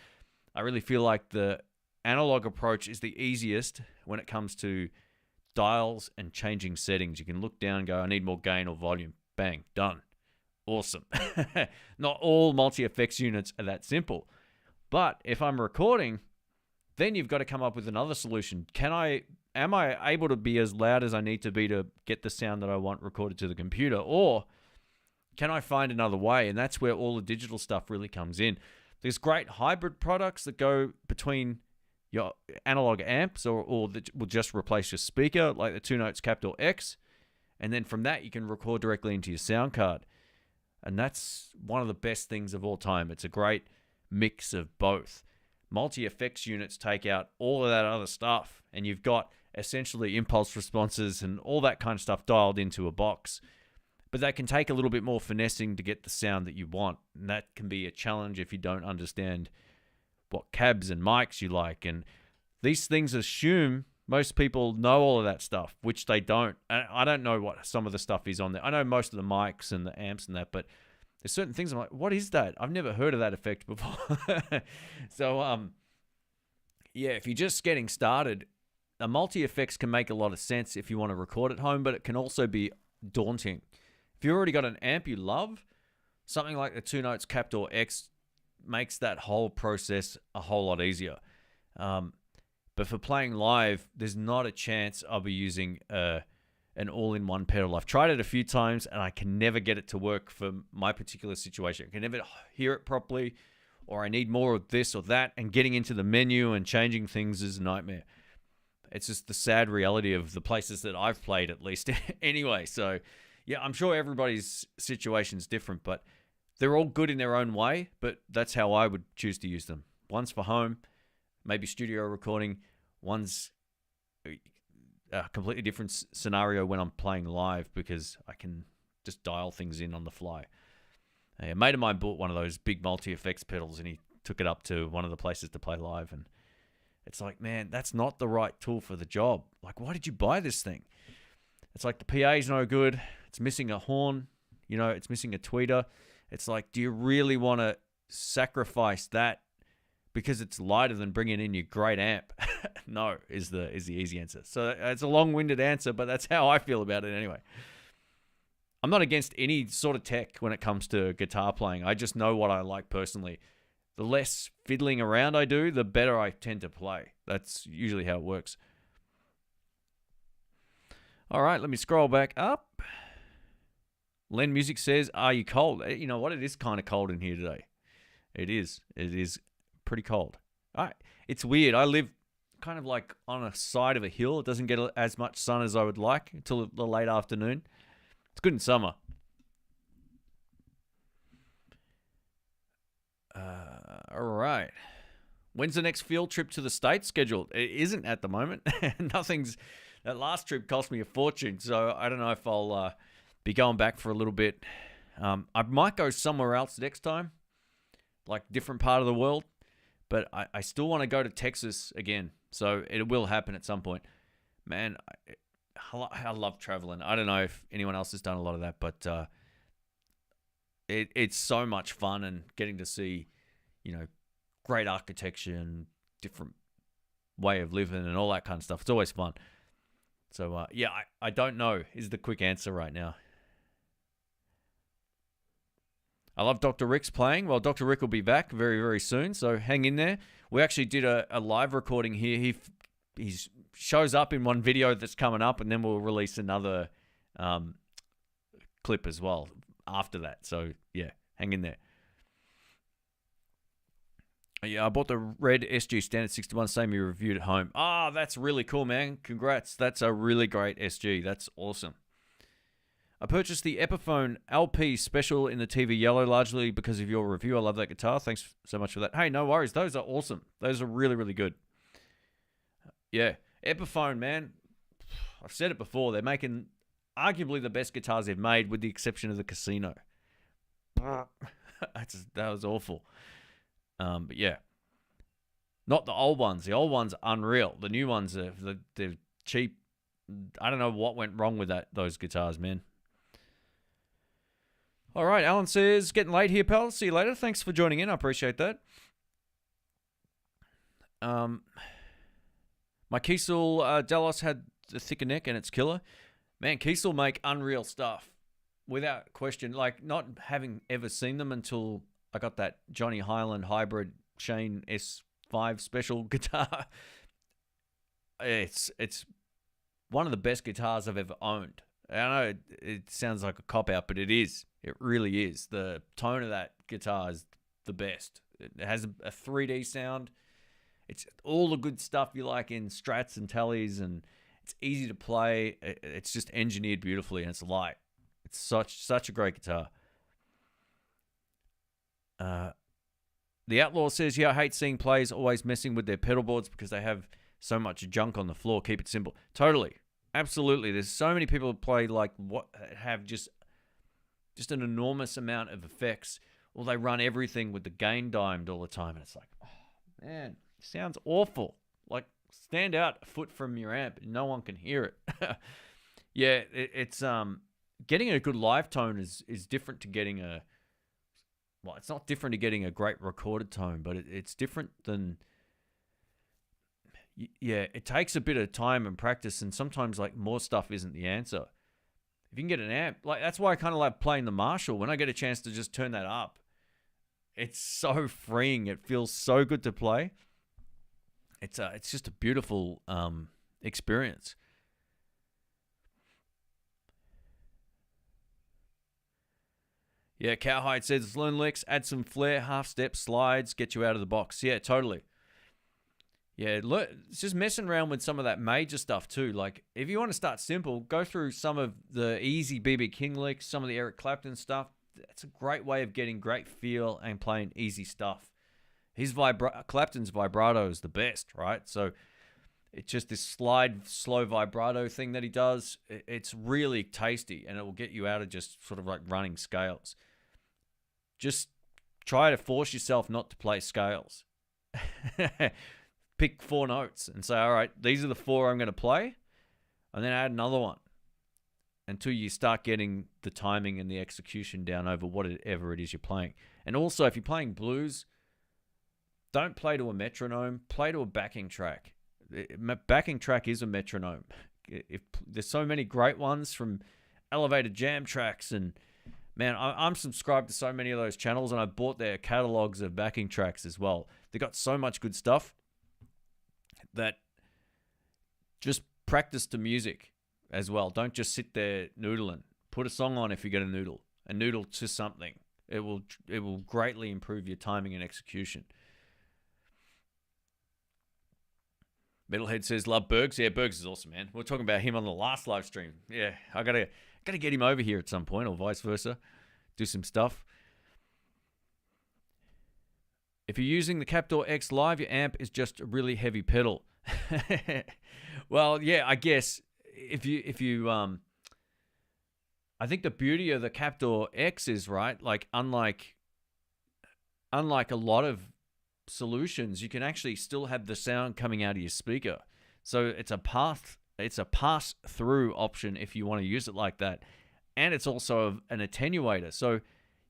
S1: I really feel like the analog approach is the easiest when it comes to dials and changing settings. You can look down and go, I need more gain or volume. Bang, done. Awesome. Not all multi-effects units are that simple. But if I'm recording, then you've got to come up with another solution. Am I able to be as loud as I need to be to get the sound that I want recorded to the computer? Or can I find another way? And that's where all the digital stuff really comes in. There's great hybrid products that go between your analog amps or that will just replace your speaker, like the Two-Notes Captor X. And then from that, you can record directly into your sound card. And that's one of the best things of all time. It's a great mix of both. Multi-effects units take out all of that other stuff, and you've got essentially impulse responses and all that kind of stuff dialed into a box. But that can take a little bit more finessing to get the sound that you want, and that can be a challenge if you don't understand what cabs and mics you like. And these things assume most people know all of that stuff, which they don't. And I don't know what some of the stuff is on there. I know most of the mics and the amps and that, but there's certain things I'm like, what is that? I've never heard of that effect before. So, yeah, if you're just getting started, a multi-effects can make a lot of sense if you want to record at home, but it can also be daunting. If you've already got an amp you love, something like the Two-Notes Captor X makes that whole process a whole lot easier. But for playing live, there's not a chance I'll be using an all-in-one pedal. I've tried it a few times, and I can never get it to work for my particular situation. I can never hear it properly, or I need more of this or that, and getting into the menu and changing things is a nightmare. It's just the sad reality of the places that I've played, at least. Anyway, so yeah, I'm sure everybody's situation's different, but they're all good in their own way, but that's how I would choose to use them. One's for home, maybe studio recording. One's a completely different scenario when I'm playing live, because I can just dial things in on the fly. A mate of mine bought one of those big multi-effects pedals, and he took it up to one of the places to play live, and it's like, man, that's not the right tool for the job. Like, why did you buy this thing? It's like the PA's no good. It's missing a horn. You know, it's missing a tweeter. It's like, do you really want to sacrifice that because it's lighter than bringing in your great amp? No, is the easy answer. So it's a long-winded answer, but that's how I feel about it anyway. I'm not against any sort of tech when it comes to guitar playing. I just know what I like personally. The less fiddling around I do, the better I tend to play. That's usually how it works. All right, let me scroll back up. Len Music says, are you cold? You know what? It is kind of cold in here today. It is. It is pretty cold. It's weird. I live kind of like on a side of a hill. It doesn't get as much sun as I would like until the late afternoon. It's good in summer. All right. When's the next field trip to the States scheduled? It isn't at the moment. That last trip cost me a fortune, so I don't know if I'll be going back for a little bit. I might go somewhere else next time, like different part of the world, but I still want to go to Texas again, so it will happen at some point. Man, I love traveling. I don't know if anyone else has done a lot of that, but it's so much fun, and getting to see, great architecture and different way of living and all that kind of stuff. It's always fun. So, I don't know is the quick answer right now. I love Dr. Rick's playing. Well, Dr. Rick will be back very, very soon, so hang in there. We actually did a live recording here. He shows up in one video that's coming up, and then we'll release another clip as well after that. So, yeah, hang in there. Yeah, I bought the red SG Standard 61, same you reviewed at home. That's really cool, man. Congrats. That's a really great SG. That's awesome. I purchased the Epiphone LP Special in the TV Yellow largely because of your review. I love that guitar. Thanks so much for that. Hey, no worries. Those are awesome. Those are really, really good. Yeah, Epiphone, man. I've said it before. They're making arguably the best guitars they've made, with the exception of the Casino. That was awful. But yeah, not the old ones. The old ones are unreal. The new ones they're cheap. I don't know what went wrong with those guitars, man. All right, Alan says, getting late here, pal. See you later. Thanks for joining in. I appreciate that. My Kiesel Delos had the thicker neck, and it's killer. Man, Kiesel make unreal stuff, without question. Like, not having ever seen them until I got that Johnny Highland hybrid Shane S5 special guitar. It's one of the best guitars I've ever owned. I know it sounds like a cop-out, but it is. It really is. The tone of that guitar is the best. It has a 3D sound. It's all the good stuff you like in Strats and Teles, and it's easy to play. It's just engineered beautifully, and it's light. It's such a great guitar. The Outlaw says, yeah, I hate seeing players always messing with their pedal boards because they have so much junk on the floor. Keep it simple. Totally. Absolutely. There's so many people who play have just an enormous amount of effects, or they run everything with the gain dimed all the time, and it's like, oh, man, it sounds awful. Like, stand out a foot from your amp and no one can hear it. Yeah, it's getting a good live tone is different to getting it's not different to getting a great recorded tone, but it's different than... Yeah, it takes a bit of time and practice, and sometimes more stuff isn't the answer. If you can get an amp, that's why I kind of like playing the Marshall. When I get a chance to just turn that up, it's so freeing. It feels so good to play. It's just a beautiful experience. Yeah, Cowhide says, learn licks, add some flair, half step slides, get you out of the box. Yeah, totally. Yeah, it's just messing around with some of that major stuff too. Like, if you want to start simple, go through some of the easy B.B. King licks, some of the Eric Clapton stuff. That's a great way of getting great feel and playing easy stuff. Clapton's vibrato is the best, right? So it's just this slow vibrato thing that he does. It's really tasty, and it will get you out of just sort of like running scales. Just try to force yourself not to play scales. Pick 4 notes and say, all right, these are the 4 I'm going to play, and then add another one until you start getting the timing and the execution down over whatever it is you're playing. And also, if you're playing blues, don't play to a metronome, play to a backing track. Backing track is a metronome. There's so many great ones from Elevated Jam Tracks, and man, I'm subscribed to so many of those channels, and I bought their catalogs of backing tracks as well. They got so much good stuff that just practice to music as well. Don't just sit there noodling. Put a song on if you're going to noodle, and noodle to something. It will greatly improve your timing and execution. Metalhead says, love Bergs. Yeah, Bergs is awesome, man. We were talking about him on the last live stream. Yeah, I gotta get him over here at some point, or vice versa. Do some stuff. If you're using the Captor X Live, your amp is just a really heavy pedal. Well, yeah, I guess if you I think the beauty of the Captor X is, right, like unlike a lot of solutions, you can actually still have the sound coming out of your speaker. So it's a pass through option if you want to use it like that. And it's also an attenuator. So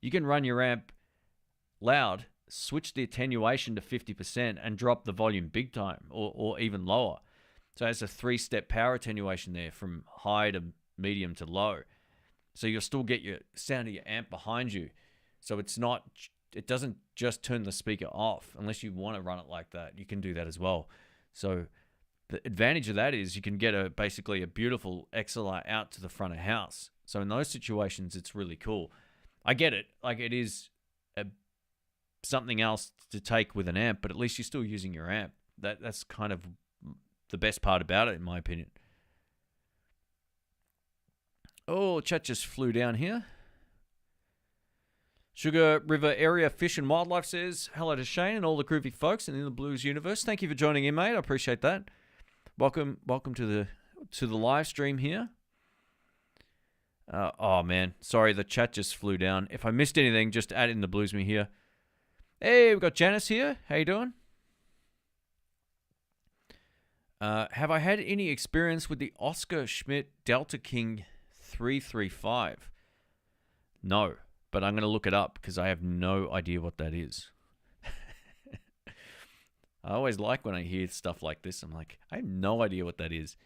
S1: you can run your amp loud, switch the attenuation to 50% and drop the volume big time, or even lower. So it's a 3-step power attenuation there from high to medium to low. So you'll still get your sound of your amp behind you. So it doesn't just turn the speaker off unless you want to run it like that. You can do that as well. So the advantage of that is you can get basically a beautiful XLR out to the front of house. So in those situations, it's really cool. I get it. Like, it is something else to take with an amp, but at least you're still using your amp. That's kind of the best part about it, in my opinion. Oh, chat just flew down here. Sugar River Area Fish and Wildlife says, hello to Shane and all the groovy folks in the blues universe. Thank you for joining in, mate. I appreciate that. Welcome to the live stream here. Oh, man. Sorry, the chat just flew down. If I missed anything, just add in the blues me here. Hey, we've got Janice here. How you doing? Have I had any experience with the Oscar Schmidt Delta King 335? No, but I'm going to look it up because I have no idea what that is. I always like when I hear stuff like this. I'm like, I have no idea what that is.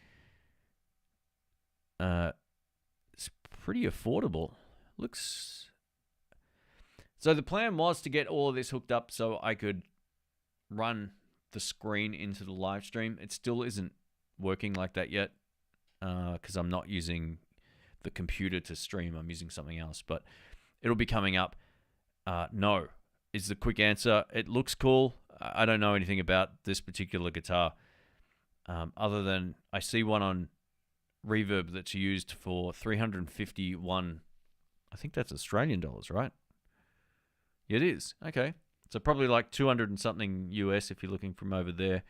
S1: It's pretty affordable. Looks... So the plan was to get all of this hooked up so I could run the screen into the live stream. It still isn't working like that yet because I'm not using the computer to stream. I'm using something else, but it'll be coming up. No is the quick answer. It looks cool. I don't know anything about this particular guitar other than I see one on Reverb that's used for $351. I think that's Australian dollars, right? It is. Okay. So probably like 200 and something US if you're looking from over there.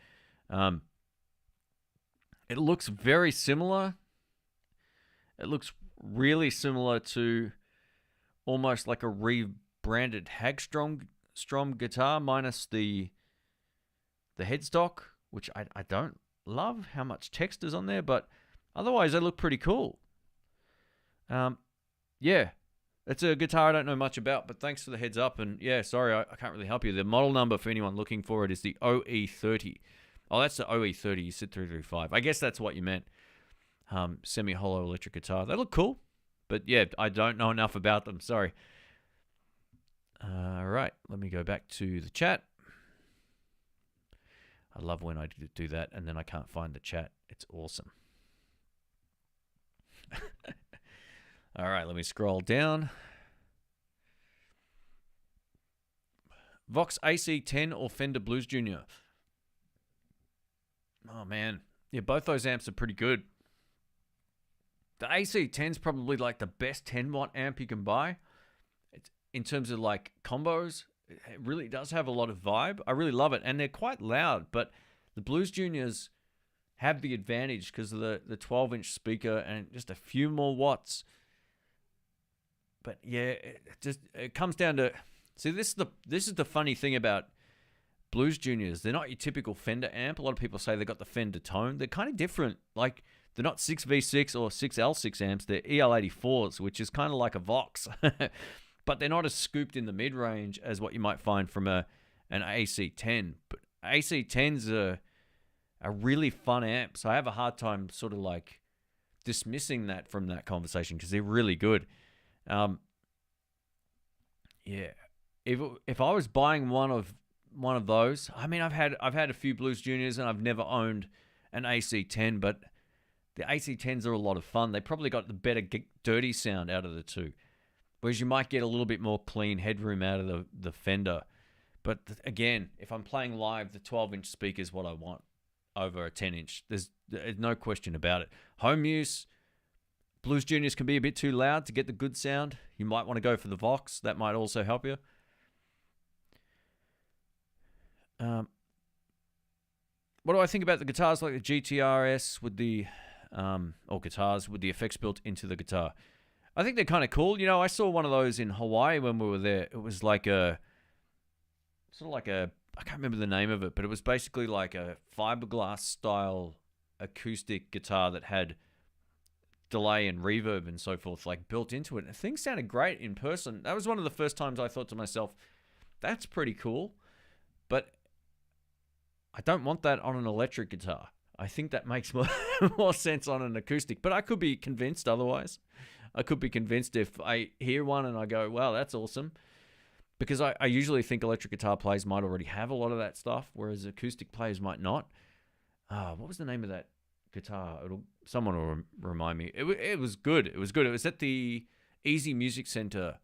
S1: It looks very similar. It looks really similar to almost like a rebranded Hagstrom guitar minus the headstock, which I don't love how much text is on there, but otherwise they look pretty cool. Yeah. It's a guitar I don't know much about, but thanks for the heads up. And yeah, sorry, I can't really help you. The model number for anyone looking for it is the OE30. Oh, that's the OE30. You said 335. I guess that's what you meant. Semi-hollow electric guitar. They look cool, but yeah, I don't know enough about them. Sorry. All right, let me go back to the chat. I love when I do that and then I can't find the chat. It's awesome. All right, let me scroll down. Vox AC10 or Fender Blues Junior? Oh, man. Yeah, both those amps are pretty good. The AC10 is probably like the best 10-watt amp you can buy. It's, in terms of like combos, it really does have a lot of vibe. I really love it. And they're quite loud, but the Blues Juniors have the advantage because of the 12-inch speaker and just a few more watts. But yeah, it comes down to, see, this is the funny thing about Blues Juniors. They're not your typical Fender amp. A lot of people say they got the Fender tone. They're kind of different. Like, they're not 6V6 or 6L6 amps. They're EL84s, which is kind of like a Vox. But they're not as scooped in the mid-range as what you might find from an AC10. But AC10s are a really fun amp. So I have a hard time sort of like dismissing that from that conversation because they're really good. Yeah, if I was buying one of those, I mean, I've had a few Blues Juniors and I've never owned an AC10, but the AC10s are a lot of fun. They probably got the better dirty sound out of the two, whereas you might get a little bit more clean headroom out of the Fender. But again, if I'm playing live, the 12-inch speaker is what I want. over a 10-inch. There's no question about it. Home use, Blues Juniors can be a bit too loud to get the good sound. You might want to go for the Vox. That might also help you. What do I think about the guitars like the GTRS with the, or guitars with the effects built into the guitar? I think they're kind of cool. You know, I saw one of those in Hawaii when we were there. It was like a, sort of like a, I can't remember the name of it, but it was basically like a fiberglass style acoustic guitar that had delay and reverb and so forth like built into it. And things sounded great in person. That was one of the first times I thought to myself, that's pretty cool. But I don't want that on an electric guitar. I think that makes more sense on an acoustic. But I could be convinced otherwise. I could be convinced if I hear one and I go, wow, that's awesome. Because I usually think electric guitar players might already have a lot of that stuff, whereas acoustic players might not. What was the name of that guitar? Someone will remind me. It was good. It was good. It was at the Easy Music Center.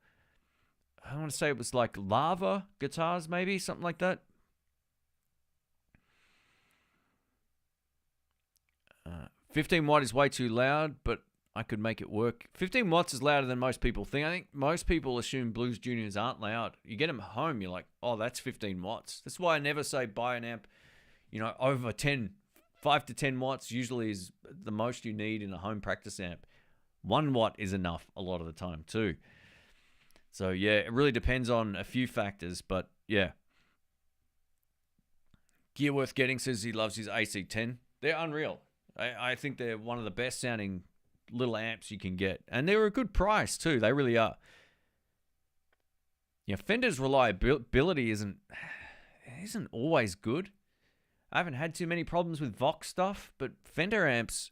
S1: I want to say it was like Lava Guitars, maybe, something like that. 15 watt is way too loud, but I could make it work. 15 watts is louder than most people think. I think most people assume Blues Juniors aren't loud. You get them home, you're like, oh, that's 15 watts. That's why I never say buy an amp, you know, over 10. 5 to 10 watts usually is the most you need in a home practice amp. 1 watt is enough a lot of the time too. So yeah, it really depends on a few factors, but yeah. Gear Worth Getting says he loves his AC10. They're unreal. I think they're one of the best sounding little amps you can get. And they're a good price too. They really are. Yeah, Fender's reliability isn't always good. I haven't had too many problems with Vox stuff, but Fender amps,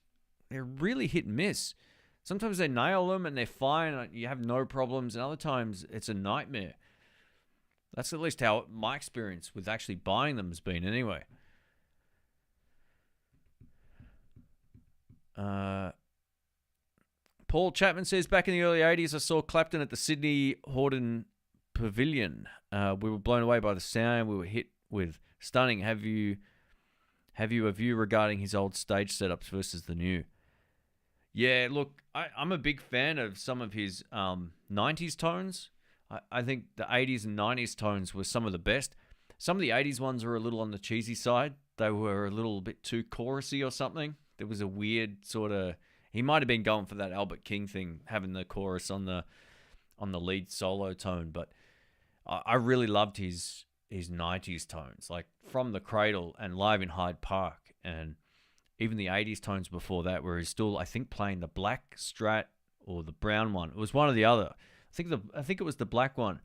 S1: they're really hit and miss. Sometimes they nail them and they're fine. You have no problems. And other times it's a nightmare. That's at least how my experience with actually buying them has been anyway. Paul Chapman says, back in the early 80s, I saw Clapton at the Sydney Hordern Pavilion. We were blown away by the sound. We were hit with stunning. Have you a view regarding his old stage setups versus the new? Yeah, look, I'm a big fan of some of his 90s tones. I think the 80s and 90s tones were some of the best. Some of the 80s ones were a little on the cheesy side. They were a little bit too chorusy or something. There was a weird sort of... He might have been going for that Albert King thing, having the chorus on the lead solo tone, but I really loved his 90s tones, like From the Cradle and Live in Hyde Park, and even the 80s tones before that, where he's still, I think, playing the black Strat or the brown one. It was one or the other. I think it was the black one.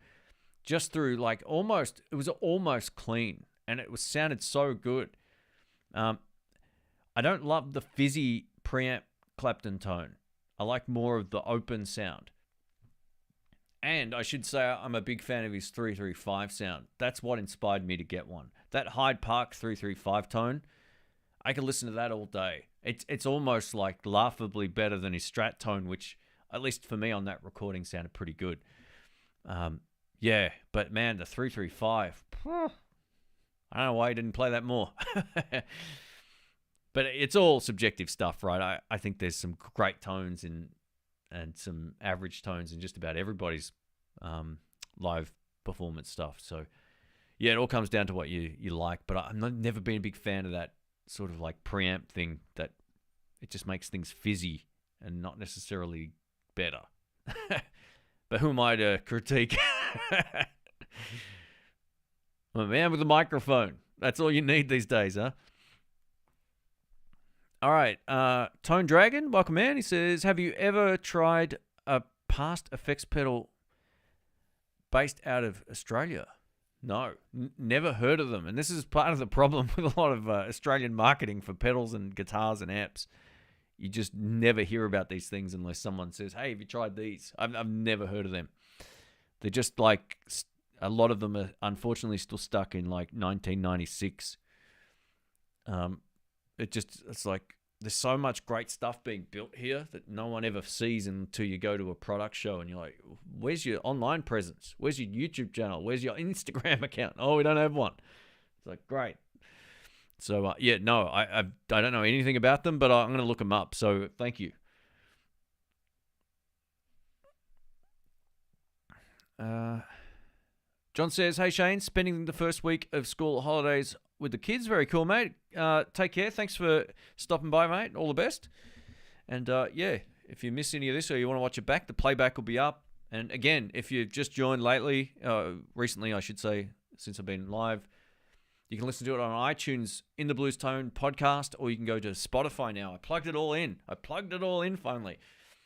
S1: Just through like almost, it was almost clean, and it sounded so good. I don't love the fizzy preamp Clapton tone. I like more of the open sound. And I should say I'm a big fan of his 335 sound. That's what inspired me to get one. That Hyde Park 335 tone, I could listen to that all day. It's almost like laughably better than his Strat tone, which, at least for me on that recording, sounded pretty good. Yeah, but man, the 335, I don't know why he didn't play that more. But it's all subjective stuff, right? I think there's some great tones and some average tones in just about everybody's live performance stuff. So, yeah, it all comes down to what you like. But I've never been a big fan of that sort of like preamp thing, that it just makes things fizzy and not necessarily better. But who am I to critique? I'm a man with a microphone. That's all you need these days, huh? All right, Tone Dragon, welcome man. He says, have you ever tried a past effects pedal based out of Australia? No, never heard of them. And this is part of the problem with a lot of Australian marketing for pedals and guitars and amps. You just never hear about these things unless someone says, hey, have you tried these? I've never heard of them. They're just like, a lot of them are unfortunately still stuck in like 1996. It's like there's so much great stuff being built here that no one ever sees until you go to a product show and you're like, where's your online presence? Where's your YouTube channel? Where's your Instagram account? Oh, we don't have one. It's like, great. So yeah, no, I don't know anything about them, but I'm going to look them up. So thank you. John says, hey Shane, spending the first week of school holidays with the kids. Very cool, mate. Take care. Thanks for stopping by, mate. All the best. And yeah, if you miss any of this or you want to watch it back, the playback will be up. And again, if you've just joined recently, I should say, since I've been live, you can listen to it on iTunes, In the Blues Tone podcast, or you can go to Spotify now. I plugged it all in. Finally.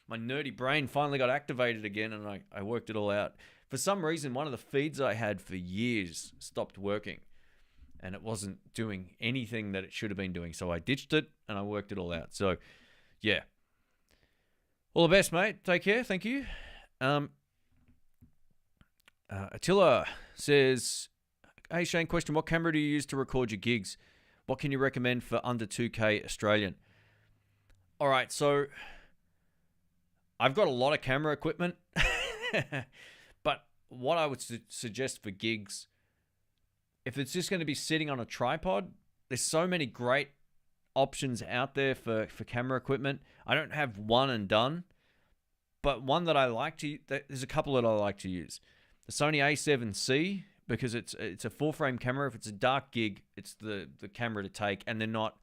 S1: My nerdy brain finally got activated again, and I worked it all out. For some reason, one of the feeds I had for years stopped working, and it wasn't doing anything that it should have been doing. So I ditched it, and I worked it all out. So, yeah. All the best, mate. Take care. Thank you. Attila says, hey, Shane, question. What camera do you use to record your gigs? What can you recommend for under 2K Australian? All right, so I've got a lot of camera equipment, but what I would suggest for gigs, if it's just going to be sitting on a tripod, there's so many great options out there for camera equipment. I don't have one and done, but one that I like to, there's a couple that I like to use. The Sony A7C, because it's a full frame camera. If it's a dark gig, it's the camera to take, and they're not.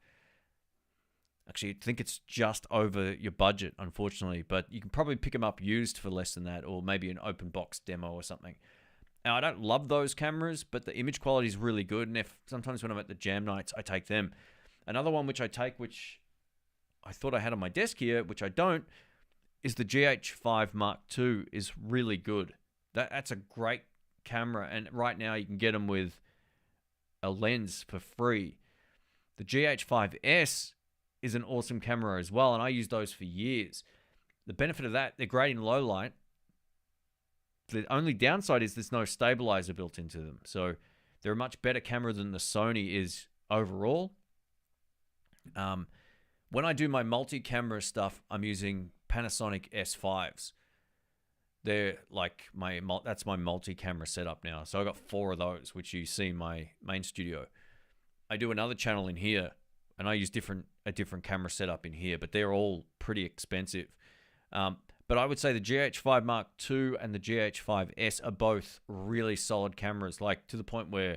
S1: Actually, I think it's just over your budget, unfortunately, but you can probably pick them up used for less than that, or maybe an open box demo or something. Now, I don't love those cameras, but the image quality is really good, and sometimes when I'm at the jam nights, I take them. Another one which I take, which I thought I had on my desk here, which I don't, is the GH5 Mark II is really good. That's a great camera, and right now you can get them with a lens for free. The GH5S is an awesome camera as well, and I used those for years. The benefit of that, they're great in low light. The only downside is there's no stabilizer built into them, so they're a much better camera than the Sony is overall. When I do my multi-camera stuff, I'm using Panasonic S5s. They're like that's my multi-camera setup now. So I got 4 of those, which you see in my main studio. I do another channel in here, and I use a different camera setup in here, but they're all pretty expensive. But I would say the GH5 Mark II and the GH5S are both really solid cameras, like to the point where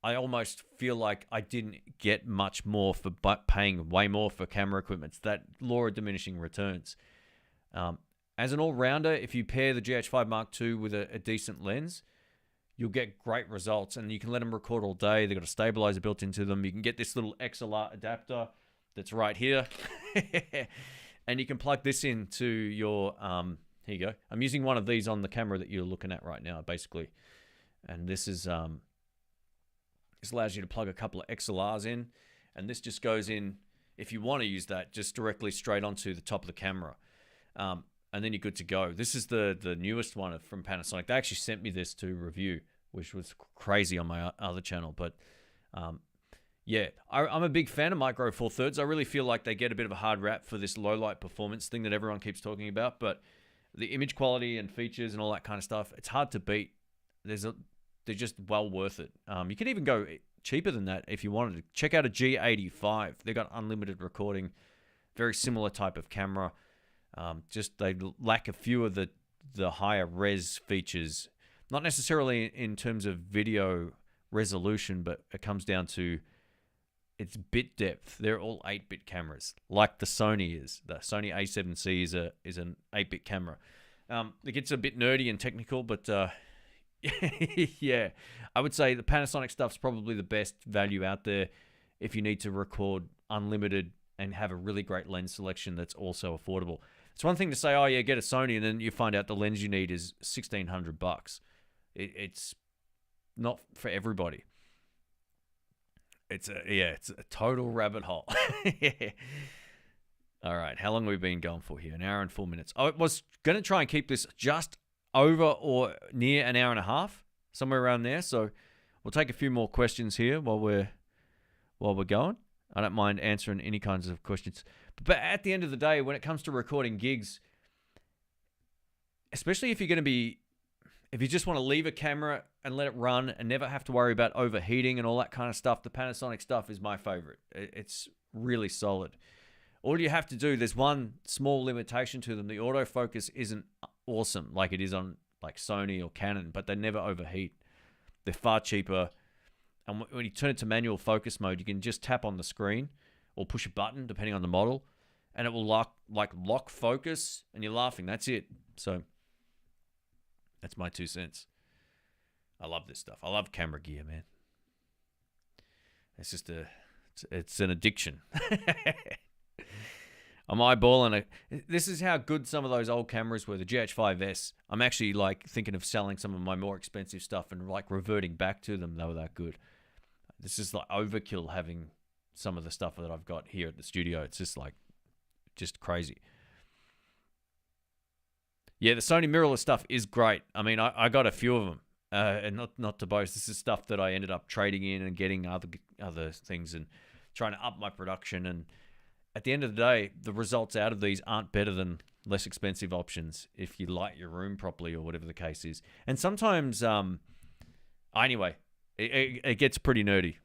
S1: I almost feel like I didn't get much more for paying way more for camera equipment. It's that law of diminishing returns. As an all-rounder, if you pair the GH5 Mark II with a decent lens, you'll get great results, and you can let them record all day. They've got a stabilizer built into them. You can get this little XLR adapter that's right here, and you can plug this into your, here you go. I'm using one of these on the camera that you're looking at right now, basically. And this is, this allows you to plug a couple of XLRs in, and this just goes in, if you want to use that, just directly straight onto the top of the camera. And then you're good to go. This is the newest one from Panasonic. They actually sent me this to review, which was crazy on my other channel. But yeah, I'm a big fan of Micro Four Thirds. I really feel like they get a bit of a hard rap for this low light performance thing that everyone keeps talking about. But the image quality and features and all that kind of stuff, it's hard to beat. They're just well worth it. You can even go cheaper than that if you wanted to. Check out a G85. They've got unlimited recording, very similar type of camera. Just they lack a few of the higher res features, not necessarily in terms of video resolution, but it comes down to its bit depth. They're all 8-bit cameras, like the Sony is. The Sony A7C is an 8-bit camera. It gets a bit nerdy and technical, but yeah, I would say the Panasonic stuff's probably the best value out there if you need to record unlimited and have a really great lens selection that's also affordable. It's one thing to say, oh yeah, get a Sony, and then you find out the lens you need is $1,600. It's not for everybody. It's a total rabbit hole. All right, how long have we been going for here? 1 hour and 4 minutes. I was going to try and keep this just over or near 1 hour and a half, somewhere around there. So we'll take a few more questions here while we're going. I don't mind answering any kinds of questions. But at the end of the day, when it comes to recording gigs, especially if you're if you just want to leave a camera and let it run and never have to worry about overheating and all that kind of stuff, the Panasonic stuff is my favorite. It's really solid. All you have to do, there's one small limitation to them. The autofocus isn't awesome like it is on like Sony or Canon, but they never overheat. They're far cheaper. And when you turn it to manual focus mode, you can just tap on the screen or push a button, depending on the model, and it will lock focus, and you're laughing. That's it. So that's my 2 cents. I love this stuff. I love camera gear, man. It's just it's an addiction. I'm eyeballing it. This is how good some of those old cameras were. The GH5S. I'm actually like thinking of selling some of my more expensive stuff and like reverting back to them. They were that good. This is like overkill having some of the stuff that I've got here at the studio. It's just crazy. Yeah, the Sony mirrorless stuff is great. I mean, I got a few of them, and not to boast. This is stuff that I ended up trading in and getting other things and trying to up my production. And at the end of the day, the results out of these aren't better than less expensive options if you light your room properly or whatever the case is. And sometimes, anyway, it gets pretty nerdy.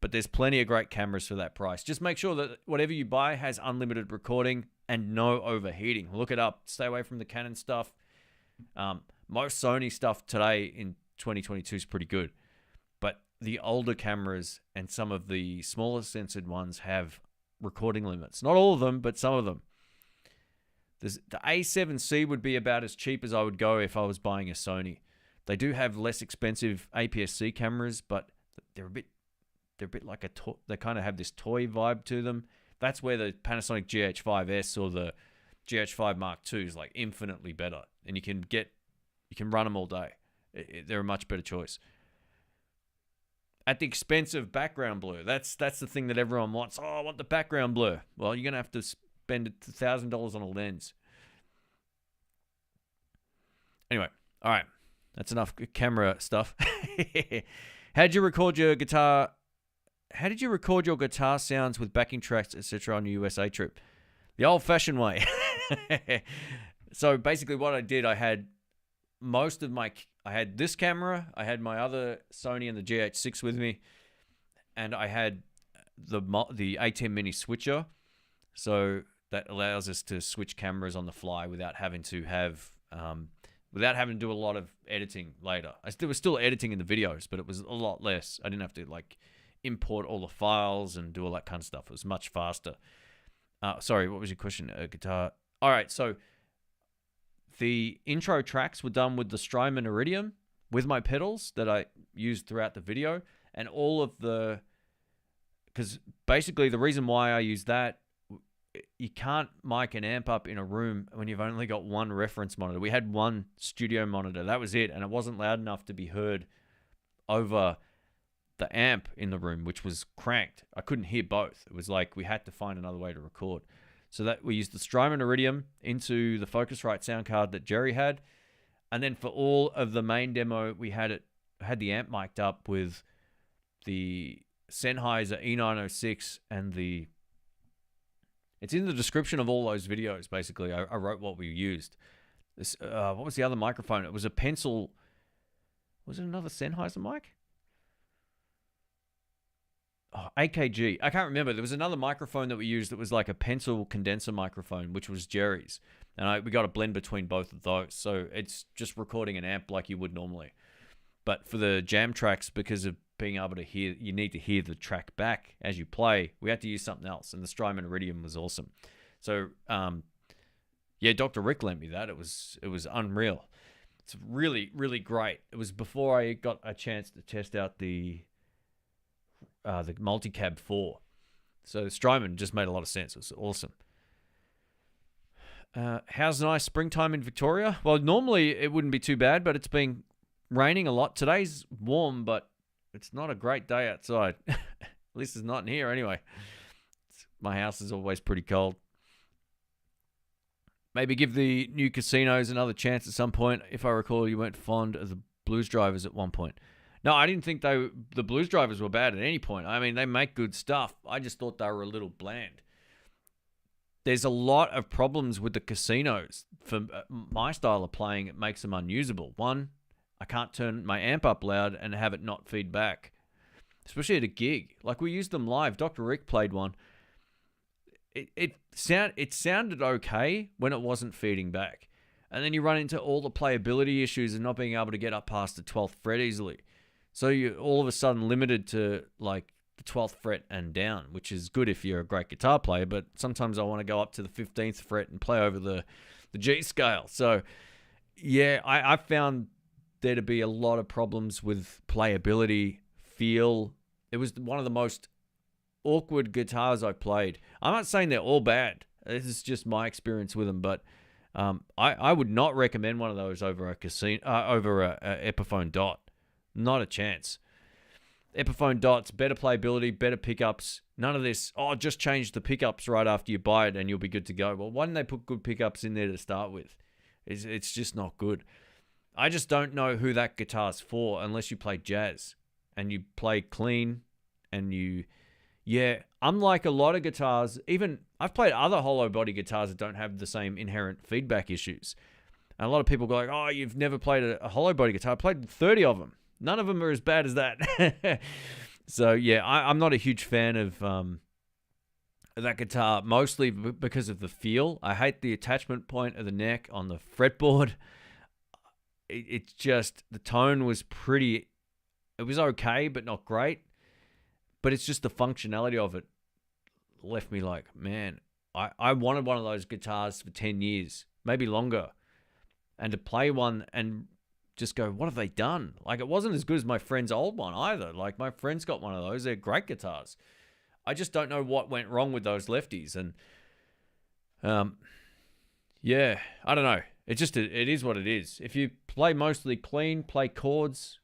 S1: But there's plenty of great cameras for that price. Just make sure that whatever you buy has unlimited recording and no overheating. Look it up. Stay away from the Canon stuff. Most Sony stuff today in 2022 is pretty good. But the older cameras and some of the smaller sensored ones have recording limits. Not all of them, but some of them. The A7C would be about as cheap as I would go if I was buying a Sony. They do have less expensive APS-C cameras, but they're a bit like a toy. They kind of have this toy vibe to them. That's where the Panasonic GH5S or the GH5 Mark II is like infinitely better, and you can run them all day. They're a much better choice. At the expense of background blur, that's the thing that everyone wants. Oh, I want the background blur. Well, you're gonna have to spend $1,000 on a lens. Anyway, all right, that's enough camera stuff. How did you record your guitar sounds with backing tracks, etc. on your USA trip? The old-fashioned way. So basically what I did, I had this camera, I had my other Sony and the GH6 with me, and I had the A10 Mini switcher. So that allows us to switch cameras on the fly without having to do a lot of editing later. There was still editing in the videos, but it was a lot less. I didn't have to like import all the files and do all that kind of stuff. It was much faster. Sorry, what was your question? Guitar. All right, so the intro tracks were done with the Strymon Iridium with my pedals that I used throughout the video, and all of because basically the reason why I use that, you can't mic an amp up in a room when you've only got one reference monitor. We had one studio monitor. That was it, and it wasn't loud enough to be heard over the amp in the room, which was cranked. I couldn't hear both. It was like we had to find another way to record. So that we used the Strymon Iridium into the Focusrite sound card that Jerry had. And then for all of the main demo, we had the amp mic'd up with the Sennheiser E906 and it's in the description of all those videos, basically. I wrote what we used. What was the other microphone? It was a pencil. Was it another Sennheiser mic? Oh, AKG. I can't remember. There was another microphone that we used that was like a pencil condenser microphone, which was Jerry's. And we got a blend between both of those. So it's just recording an amp like you would normally. But for the jam tracks, because of being able to hear, you need to hear the track back as you play, we had to use something else. And the Strymon Iridium was awesome. So, yeah, Dr. Rick lent me that. It was unreal. It's really, really great. It was before I got a chance to test out the Multicab 4. So Strymon just made a lot of sense. It was awesome. How's nice springtime in Victoria? Well, normally it wouldn't be too bad, but it's been raining a lot. Today's warm, but it's not a great day outside. At least it's not in here anyway. My house is always pretty cold. Maybe give the new casinos another chance at some point. If I recall, you weren't fond of the Blues Drivers at one point. No, I didn't think the Blues Drivers were bad at any point. I mean, they make good stuff. I just thought they were a little bland. There's a lot of problems with the casinos. For my style of playing, it makes them unusable. One, I can't turn my amp up loud and have it not feed back, especially at a gig. Like, we used them live. Dr. Rick played one. It sounded okay when it wasn't feeding back. And then you run into all the playability issues and not being able to get up past the 12th fret easily. So you're all of a sudden limited to like the 12th fret and down, which is good if you're a great guitar player, but sometimes I want to go up to the 15th fret and play over the G scale. So yeah, I found there to be a lot of problems with playability, feel. It was one of the most awkward guitars I played. I'm not saying they're all bad. This is just my experience with them, but I would not recommend one of those over a Epiphone Dot. Not a chance. Epiphone Dots, better playability, better pickups. None of this, just change the pickups right after you buy it and you'll be good to go. Well, why didn't they put good pickups in there to start with? It's just not good. I just don't know who that guitar's for unless you play jazz and you play clean and unlike a lot of guitars, even I've played other hollow body guitars that don't have the same inherent feedback issues. And a lot of people go like, oh, you've never played a hollow body guitar. I played 30 of them. None of them are as bad as that. So yeah, I'm not a huge fan of that guitar, mostly because of the feel. I hate the attachment point of the neck on the fretboard. It's just, the tone was it was okay, but not great. But it's just the functionality of it left me like, man, I wanted one of those guitars for 10 years, maybe longer. And to play one and just go, what have they done? Like, it wasn't as good as my friend's old one either. Like, my friend's got one of those. They're great guitars. I just don't know what went wrong with those Lefties. And, yeah, I don't know. It is what it is. If you play mostly clean, play chords,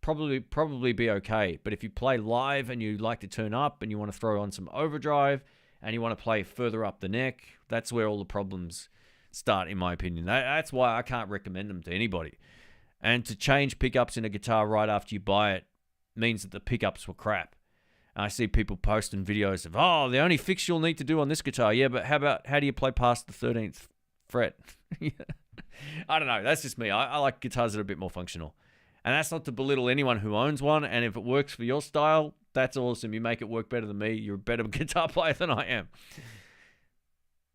S1: probably be okay. But if you play live and you like to turn up and you want to throw on some overdrive and you want to play further up the neck, that's where all the problems start, in my opinion. That's why I can't recommend them to anybody. And to change pickups in a guitar right after you buy it means that the pickups were crap. And I see people posting videos of, the only fix you'll need to do on this guitar. Yeah, but how do you play past the 13th fret? I don't know. That's just me. I like guitars that are a bit more functional. And that's not to belittle anyone who owns one. And if it works for your style, that's awesome. You make it work better than me. You're a better guitar player than I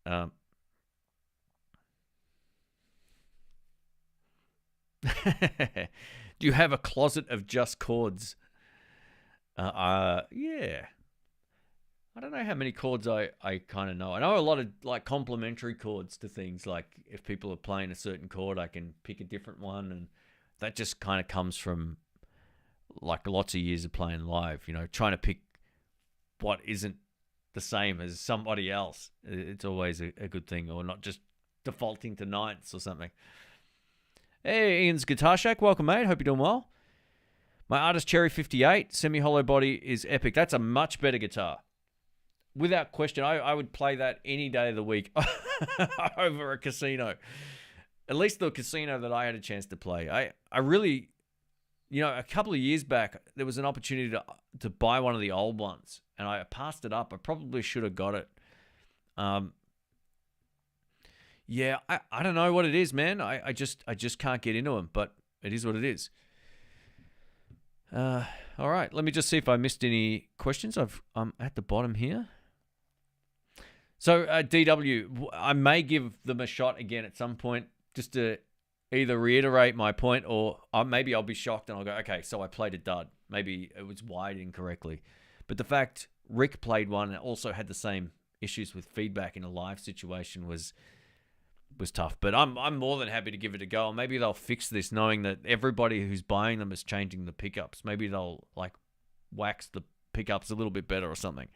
S1: am. Do you have a closet of just chords? Yeah. I don't know how many chords I kind of know. I know a lot of like complementary chords to things. Like if people are playing a certain chord, I can pick a different one, and that just kind of comes from like lots of years of playing live, trying to pick what isn't the same as somebody else. It's always a good thing, or not just defaulting to ninths or something. Hey, Ian's Guitar Shack. Welcome, mate. Hope you're doing well. My Artist Cherry 58 semi-hollow body is epic. That's a much better guitar. Without question, I would play that any day of the week over a casino. At least the casino that I had a chance to play. I really, a couple of years back, there was an opportunity to buy one of the old ones, and I passed it up. I probably should have got it. Yeah, I don't know what it is, man. I just can't get into them, but it is what it is. All right, let me just see if I missed any questions. I'm at the bottom here. So, DW, I may give them a shot again at some point, just to either reiterate my point, or maybe I'll be shocked and I'll go, okay, so I played a dud. Maybe it was wired incorrectly. But the fact Rick played one and also had the same issues with feedback in a live situation was tough. But I'm more than happy to give it a go. Maybe they'll fix this, knowing that everybody who's buying them is changing the pickups. Maybe they'll like wax the pickups a little bit better or something.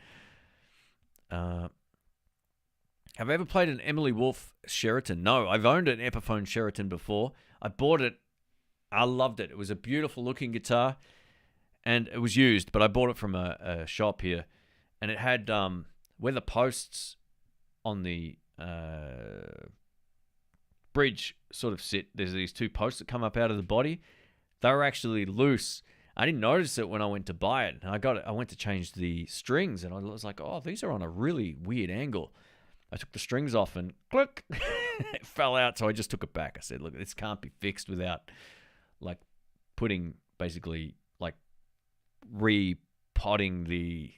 S1: Have I ever played an Emily Wolf Sheraton? No, I've owned an Epiphone Sheraton before. I bought it. I loved it. It was a beautiful looking guitar, and it was used, but I bought it from a shop here, and it had where the posts on the bridge sort of sit. There's these two posts that come up out of the body. They were actually loose. I didn't notice it when I went to buy it. I went to change the strings, and I was like, oh, these are on a really weird angle. I took the strings off and click, it fell out. So I just took it back. I said, look, this can't be fixed without like putting basically like repotting the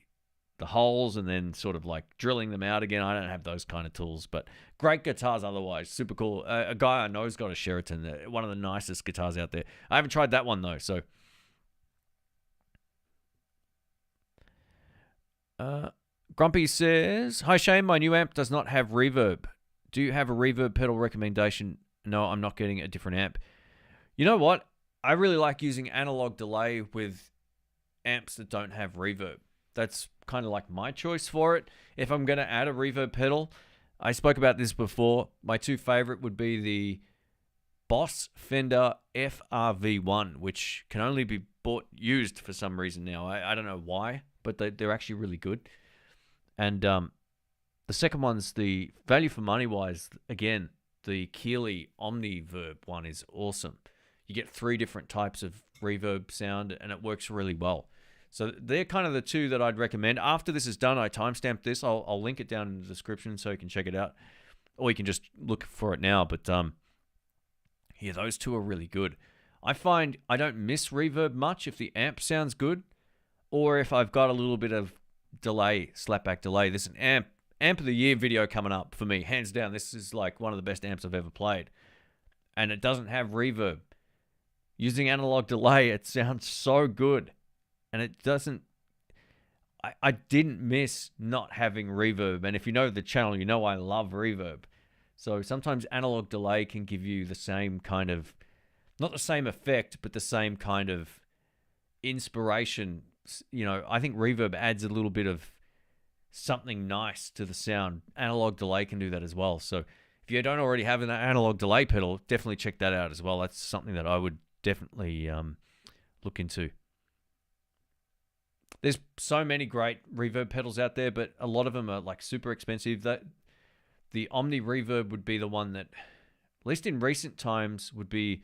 S1: holes and then sort of like drilling them out again. I don't have those kind of tools, but great guitars otherwise. Super cool. A guy I know has got a Sheraton, one of the nicest guitars out there. I haven't tried that one though, so. Grumpy says, "Hi Shane, my new amp does not have reverb. Do you have a reverb pedal recommendation?" No, I'm not getting a different amp. You know what? I really like using analog delay with amps that don't have reverb. That's kind of like my choice for it. If I'm going to add a reverb pedal, I spoke about this before. My two favorite would be the Boss Fender FRV1, which can only be used for some reason now. I don't know why, but they're actually really good. And the second one's the value for money wise. Again, the Keeley Omniverb one is awesome. You get 3 different types of reverb sound, and it works really well. So they're kind of the two that I'd recommend. After this is done, I timestamped this. I'll link it down in the description so you can check it out. Or you can just look for it now. But yeah, those two are really good. I find I don't miss reverb much if the amp sounds good, or if I've got a little bit of delay, slapback delay. There's an amp of the year video coming up for me. Hands down, this is like one of the best amps I've ever played. And it doesn't have reverb. Using analog delay, it sounds so good. And it doesn't... I didn't miss not having reverb. And if you know the channel, you know I love reverb. So sometimes analog delay can give you the same kind of... Not the same effect, but the same kind of inspiration. You know, I think reverb adds a little bit of something nice to the sound. Analog delay can do that as well. So if you don't already have an analog delay pedal, definitely check that out as well. That's something that I would definitely look into. There's so many great reverb pedals out there, but a lot of them are like super expensive. The Omni Reverb would be the one that, at least in recent times, would be...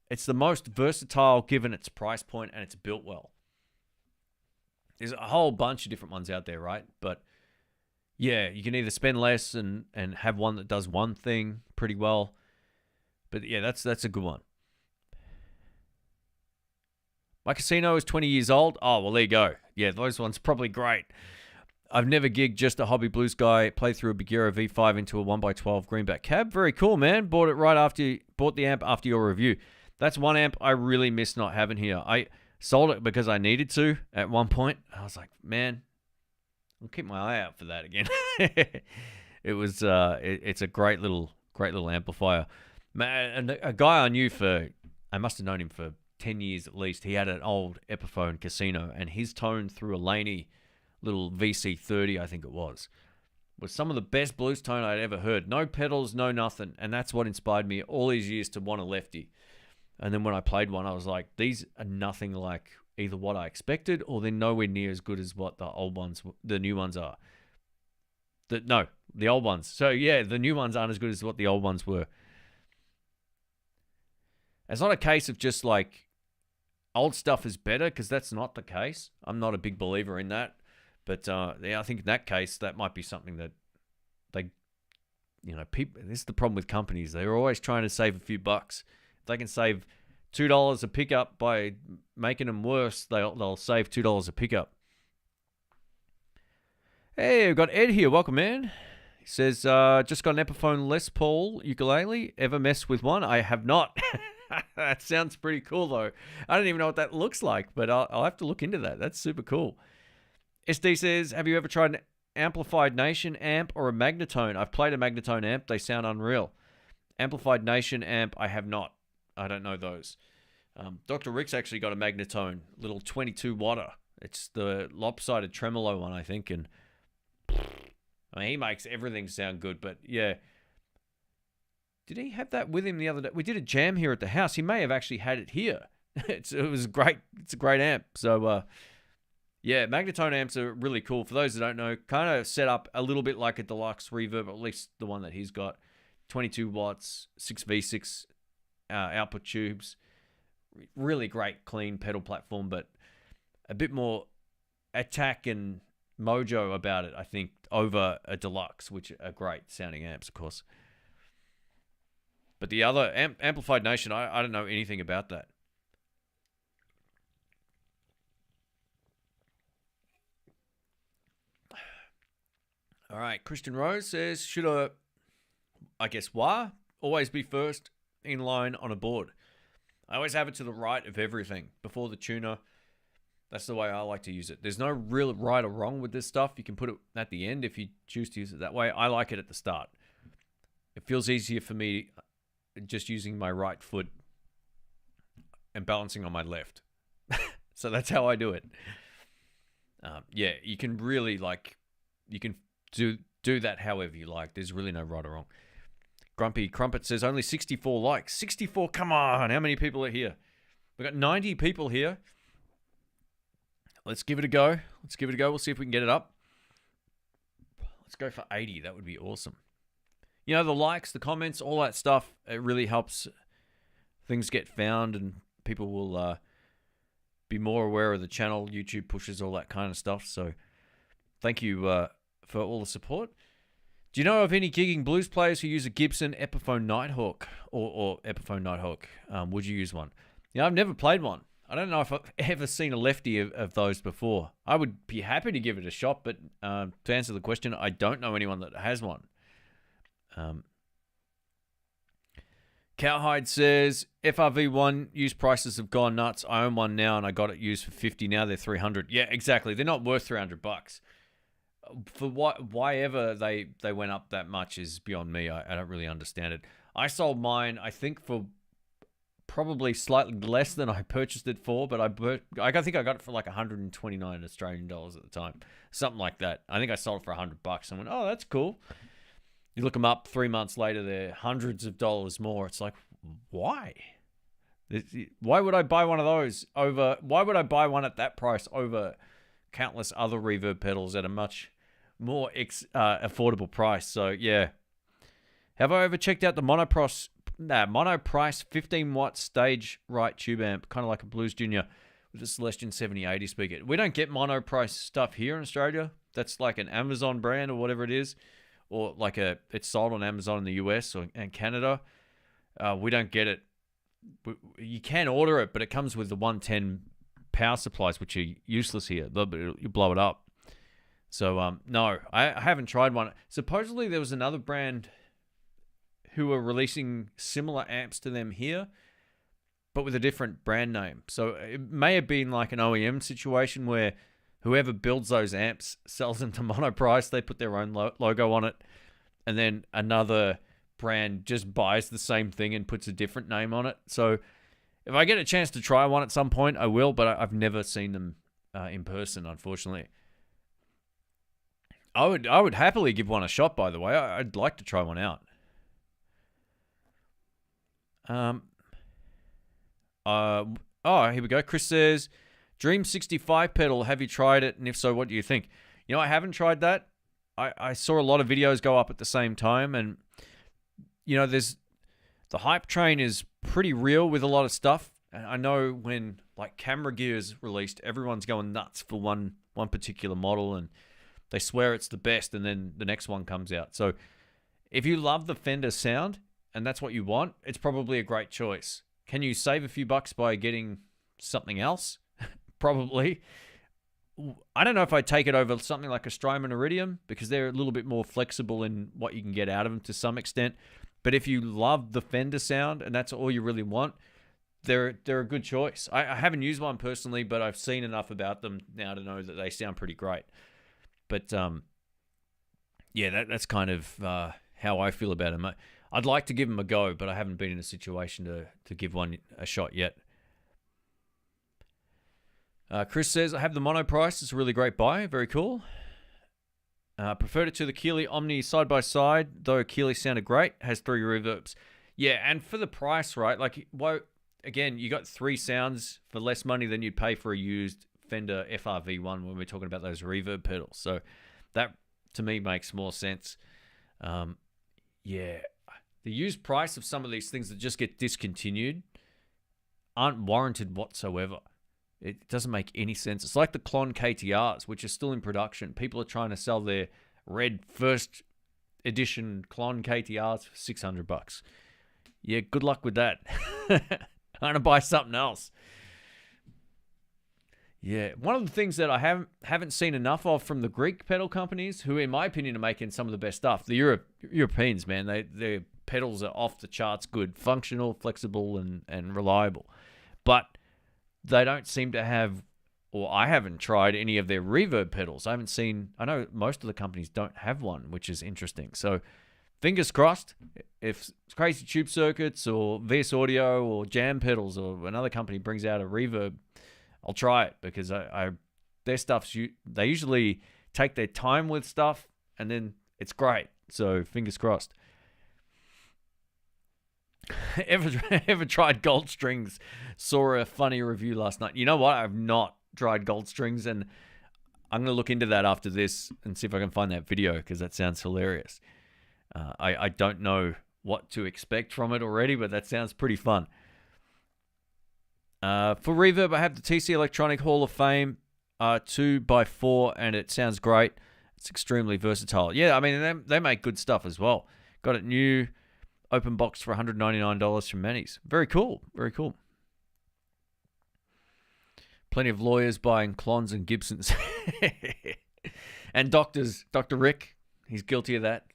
S1: It's the most versatile given its price point and it's built well. There's a whole bunch of different ones out there, right? But yeah, you can either spend less and have one that does one thing pretty well. But yeah, that's a good one. My Casino is 20 years old. Oh, well, there you go. Yeah, those ones probably great. I've never gigged, just a hobby blues guy. Played through a Bigero V5 into a 1x12 greenback cab. Very cool, man. Bought the amp after your review. That's one amp I really miss not having here. I sold it because I needed to at one point. I was like, man, I'll keep my eye out for that again. It was it's a great little amplifier. Man, and a guy I knew I must have known him for 10 years at least. He had an old Epiphone Casino, and his tone through a Laney little VC30, I think it was some of the best blues tone I'd ever heard. No pedals, no nothing. And that's what inspired me all these years to want a Lefty. And then when I played one, I was like, these are nothing like either what I expected, or they're nowhere near as good as what the new ones are. The old ones. So yeah, the new ones aren't as good as what the old ones were. It's not a case of just like old stuff is better, because that's not the case. I'm not a big believer in that. But yeah, I think in that case, that might be something that people. This is the problem with companies. They're always trying to save a few bucks. If they can save $2 a pickup by making them worse, they'll save $2 a pickup. Hey, we've got Ed here. Welcome, man. He says, just got an Epiphone Les Paul ukulele. Ever messed with one? I have not. That sounds pretty cool, though. I don't even know what that looks like, but I'll have to look into that. That's super cool. SD says, have you ever tried an Amplified Nation amp or a Magnatone? I've played a Magnatone amp. They sound unreal. Amplified Nation amp, I have not. I don't know those. Dr. Rick's actually got a Magnatone, little 22 watter. It's the lopsided tremolo one, I think, and I mean, he makes everything sound good. But yeah, did he have that with him the other day? We did a jam here at the house. He may have actually had it here. It was great. It's a great amp. So yeah, Magnatone amps are really cool. For those that don't know, kind of set up a little bit like a deluxe reverb, at least the one that he's got. 22 watts, 6V6 output tubes. Really great, clean pedal platform, but a bit more attack and mojo about it, I think, over a deluxe, which are great sounding amps, of course. But the other, Amplified Nation, I don't know anything about that. All right, Christian Rose says, should I guess, wah always be first in line on a board? I always have it to the right of everything, before the tuner. That's the way I like to use it. There's no real right or wrong with this stuff. You can put it at the end if you choose to use it that way. I like it at the start. It feels easier for me just using my right foot and balancing on my left. So that's how I do it. Yeah, you can really, like, you can do that however you like. There's really no right or wrong. Grumpy Crumpet says only 64 likes. 64, come on. How many people are here? We've got 90 people here. Let's give it a go. Let's give it a go. We'll see if we can get it up. Let's go for 80. That would be awesome. You know, the likes, the comments, all that stuff, it really helps things get found and people will be more aware of the channel. YouTube pushes all that kind of stuff. So thank you for all the support. Do you know of any gigging blues players who use a Gibson Epiphone Nighthawk or Epiphone Nighthawk? Would you use one? You know, I've never played one. I don't know if I've ever seen a Lefty of those before. I would be happy to give it a shot, but to answer the question, I don't know anyone that has one. Cowhide says, FRV1 used prices have gone nuts. I own one now and I got it used for 50. Now they're 300. Yeah, exactly. They're not worth 300 bucks. For why ever they went up that much is beyond me. I don't really understand it. I sold mine, I think, for probably slightly less than I purchased it for, but I think I got it for like 129 Australian dollars at the time. Something like that. I think I sold it for 100 bucks. I went, oh, that's cool. You look them up 3 months later, they're hundreds of dollars more. It's like, why? Why would I buy one of those over? Why would I buy one at that price over countless other reverb pedals at a much more affordable price? So, yeah. Have I ever checked out the Monoprice 15-watt stage right tube amp, kind of like a Blues Junior with a Celestion 7080 speaker? We don't get Monoprice stuff here in Australia. That's like an Amazon brand or whatever it is. Or like it's sold on Amazon in the US and Canada. We don't get it. You can order it, but it comes with the 110 power supplies, which are useless here. You blow it up. So, no, I haven't tried one. Supposedly there was another brand who were releasing similar amps to them here, but with a different brand name. So it may have been like an OEM situation where whoever builds those amps sells them to Monoprice. They put their own logo on it. And then another brand just buys the same thing and puts a different name on it. So if I get a chance to try one at some point, I will. But I've never seen them in person, unfortunately. I would happily give one a shot, by the way. I'd like to try one out. Here we go. Chris says, Dream 65 pedal, have you tried it? And if so, what do you think? You know, I haven't tried that. I saw a lot of videos go up at the same time. And, you know, the hype train is pretty real with a lot of stuff. And I know when, like, camera gear is released, everyone's going nuts for one particular model. And they swear it's the best. And then the next one comes out. So if you love the Fender sound and that's what you want, it's probably a great choice. Can you save a few bucks by getting something else? Probably. I don't know if I'd take it over something like a Strymon Iridium because they're a little bit more flexible in what you can get out of them to some extent. But if you love the Fender sound and that's all you really want, they're a good choice. I haven't used one personally, but I've seen enough about them now to know that they sound pretty great. But yeah, that's kind of how I feel about them. I'd like to give them a go, but I haven't been in a situation to give one a shot yet. Chris says, I have the Monoprice. It's a really great buy. Very cool. Preferred it to the Keeley Omni side-by-side, though Keeley sounded great. Has 3 reverbs. Yeah, and for the price, right? Like, again, you got 3 sounds for less money than you'd pay for a used Fender FRV1 when we're talking about those reverb pedals. So that, to me, makes more sense. Yeah, the used price of some of these things that just get discontinued aren't warranted whatsoever. It doesn't make any sense. It's like the Klon KTRs, which are still in production. People are trying to sell their red first edition Klon KTRs for $600. yeah, good luck with that. I'm going to buy something else. Yeah, one of the things that I haven't seen enough of from the Greek pedal companies, who in my opinion are making some of the best stuff, the Europeans, man, their pedals are off the charts good, functional, flexible, and reliable. But they don't seem to have, or I haven't tried any of their reverb pedals. I know most of the companies don't have one, which is interesting. So fingers crossed, if Crazy Tube Circuits or VS Audio or Jam Pedals or another company brings out a reverb, I'll try it, because their stuff's, they usually take their time with stuff and then it's great. So fingers crossed. Ever tried Gold Strings? Saw a funny review last night. You know what? I've not tried Gold Strings, and I'm going to look into that after this and see if I can find that video, because that sounds hilarious. I don't know what to expect from it already, but that sounds pretty fun. For reverb, I have the TC Electronic Hall of Fame 2x4, and it sounds great. It's extremely versatile. Yeah, I mean, they make good stuff as well. Got it new, open box for $199 from Manny's. Very cool. Very cool. Plenty of lawyers buying Clons and Gibsons. And doctors. Dr. Rick, he's guilty of that.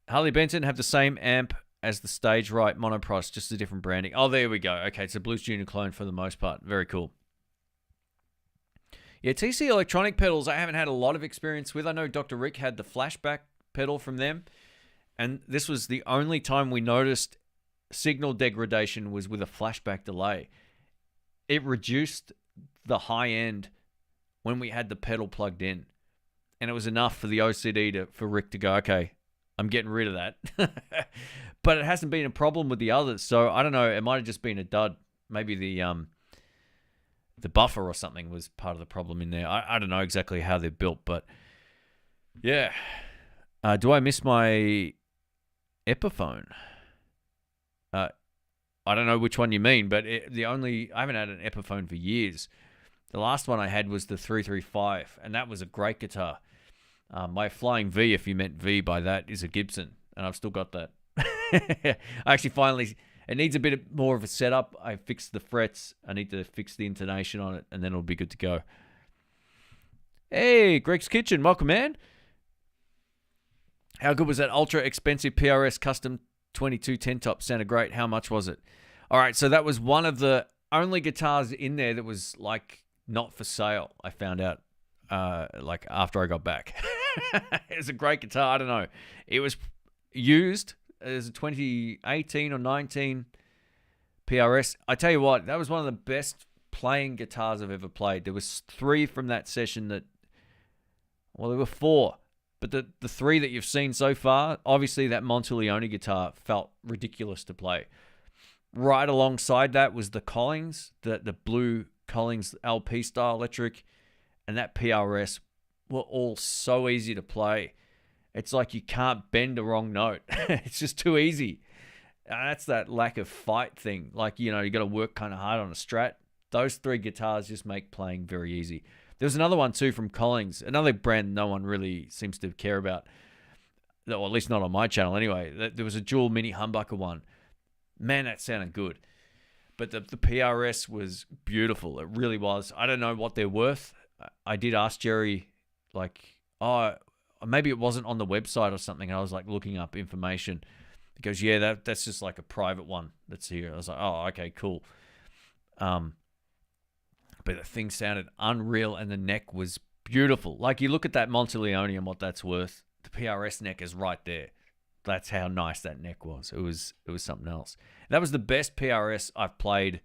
S1: Harley Benson have the same amp as the Stage Right Monoprice, just a different branding. Oh, there we go. Okay, it's a Blues Junior clone for the most part. Very cool. Yeah, TC Electronic pedals I haven't had a lot of experience with. I know Dr. Rick had the flashback pedal from them, and this was the only time we noticed signal degradation was with a flashback delay. It reduced the high end when we had the pedal plugged in, and it was enough for the OCD for Rick to go, okay, I'm getting rid of that. But it hasn't been a problem with the others, so I don't know. It might have just been a dud. Maybe the buffer or something was part of the problem in there. I don't know exactly how they're built, but yeah. Do I miss my Epiphone? I don't know which one you mean, but I haven't had an Epiphone for years. The last one I had was the 335, and that was a great guitar. My Flying V, if you meant V by that, is a Gibson, and I've still got that. I actually finally, it needs a bit more of a setup. I fixed the frets. I need to fix the intonation on it, and then it'll be good to go. Hey, Greg's Kitchen. Welcome, man. How good was that ultra expensive PRS Custom 2210 top? Sounded great. How much was it? All right, so that was one of the only guitars in there that was like not for sale. I found out like after I got back. It was a great guitar. I don't know. It was used as a 2018 or 19 PRS. I tell you what, that was one of the best playing guitars I've ever played. There was 3 from that session that, well, there were 4. But the 3 that you've seen so far, obviously that Monteleone guitar felt ridiculous to play. Right alongside that was the Collings, the blue Collings LP style electric, and that PRS were all so easy to play. It's like you can't bend a wrong note. It's just too easy. That's that lack of fight thing. Like, you know, you got to work kind of hard on a Strat. Those 3 guitars just make playing very easy. There's another one too from Collings, another brand no one really seems to care about, or at least not on my channel anyway. There was a dual mini humbucker one. Man, that sounded good. But the PRS was beautiful. It really was. I don't know what they're worth. I did ask Jerry, like, oh, maybe it wasn't on the website or something. I was like looking up information. He goes, yeah, that's just like a private one that's here. I was like, oh, okay, cool. But the thing sounded unreal, and the neck was beautiful. Like, you look at that Monteleone and what that's worth. The PRS neck is right there. That's how nice that neck was. It was something else. That was the best PRS I've played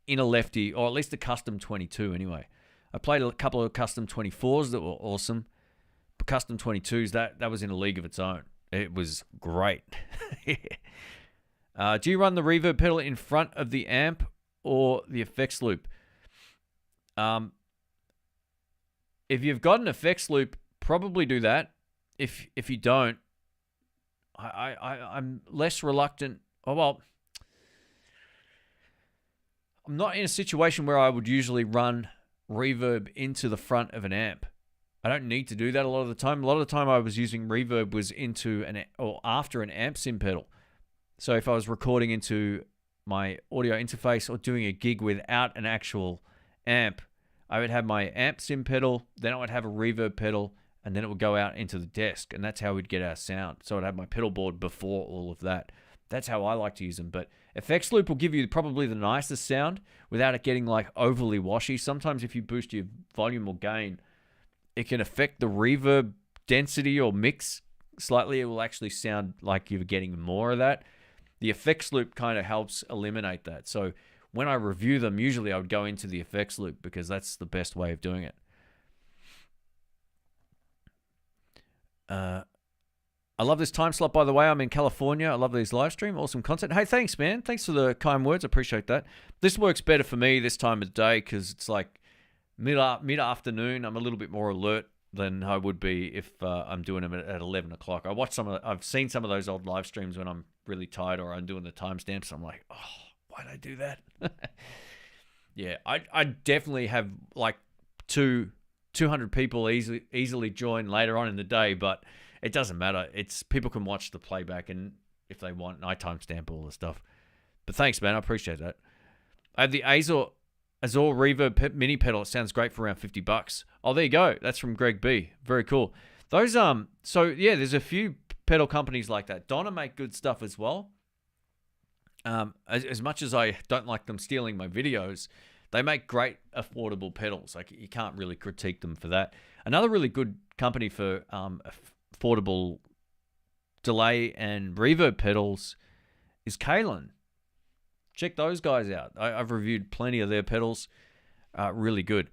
S1: in a Lefty, or at least a Custom 22 anyway. I played a couple of Custom 24s that were awesome. But Custom 22s, that was in a league of its own. It was great. Do you run the reverb pedal in front of the amp or the effects loop? If you've got an effects loop, probably do that. If you don't, I'm less reluctant. Oh, well, I'm not in a situation where I would usually run reverb into the front of an amp. I don't need to do that a lot of the time. A lot of the time I was using reverb was into or after an amp sim pedal. So if I was recording into my audio interface or doing a gig without an actual amp, I would have my amp sim pedal, then I would have a reverb pedal, and then it would go out into the desk, and that's how we'd get our sound. So I'd have my pedal board before all of that. That's how I like to use them. But effects loop will give you probably the nicest sound without it getting like overly washy. Sometimes if you boost your volume or gain, it can affect the reverb density or mix slightly. It will actually sound like you're getting more of that. The effects loop kind of helps eliminate that. So when I review them, usually I would go into the effects loop because that's the best way of doing it. I love this time slot, by the way. I'm in California. I love these live stream. Awesome content. Hey, thanks, man. Thanks for the kind words. I appreciate that. This works better for me this time of day because it's like mid-afternoon. I'm a little bit more alert than I would be if I'm doing them at 11 o'clock. I've seen some of those old live streams when I'm really tired or I'm doing the timestamps. I'm like, oh, why did I do that? Yeah, I definitely have like 200 people easily join later on in the day, but it doesn't matter. It's people can watch the playback, and if they want, I timestamp all the stuff. But thanks, man. I appreciate that. I have the Azor Reverb mini pedal. It sounds great for around $50. Oh, there you go. That's from Greg B. Very cool. Those so yeah, there's a few pedal companies like that. Donna make good stuff as well. As much as I don't like them stealing my videos, they make great affordable pedals. Like you can't really critique them for that. Another really good company for affordable delay and reverb pedals is Kalen. Check those guys out. I've reviewed plenty of their pedals. Really good.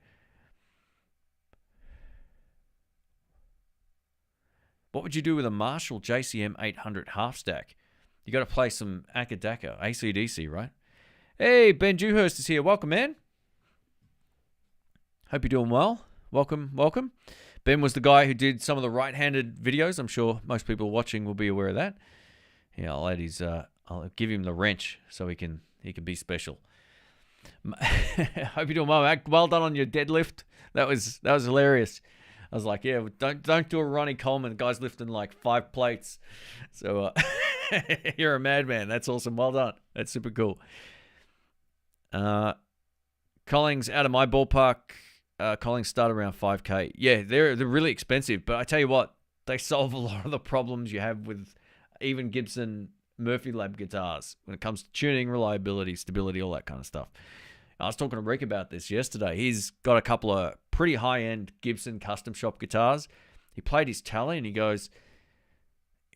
S1: What would you do with a Marshall JCM 800 half stack? You got to play some Akadaka, AC/DC, right? Hey, Ben Dewhurst is here. Welcome, man. Hope you're doing well. Welcome. Ben was the guy who did some of the right-handed videos. I'm sure most people watching will be aware of that. Yeah, I'll give him the wrench so he can be special. Hope you're doing well, Mac. Well done on your deadlift. That was hilarious. I was like, yeah, don't do a Ronnie Coleman. The guy's lifting like 5 plates. So you're a madman. That's awesome. Well done. That's super cool. Collings out of my ballpark. Collings start around $5,000. Yeah, they're really expensive, but I tell you what, they solve a lot of the problems you have with even Gibson Murphy Lab guitars when it comes to tuning, reliability, stability, all that kind of stuff. I was talking to Rick about this yesterday. He's got a couple of pretty high-end Gibson custom shop guitars. He played his Tele and he goes,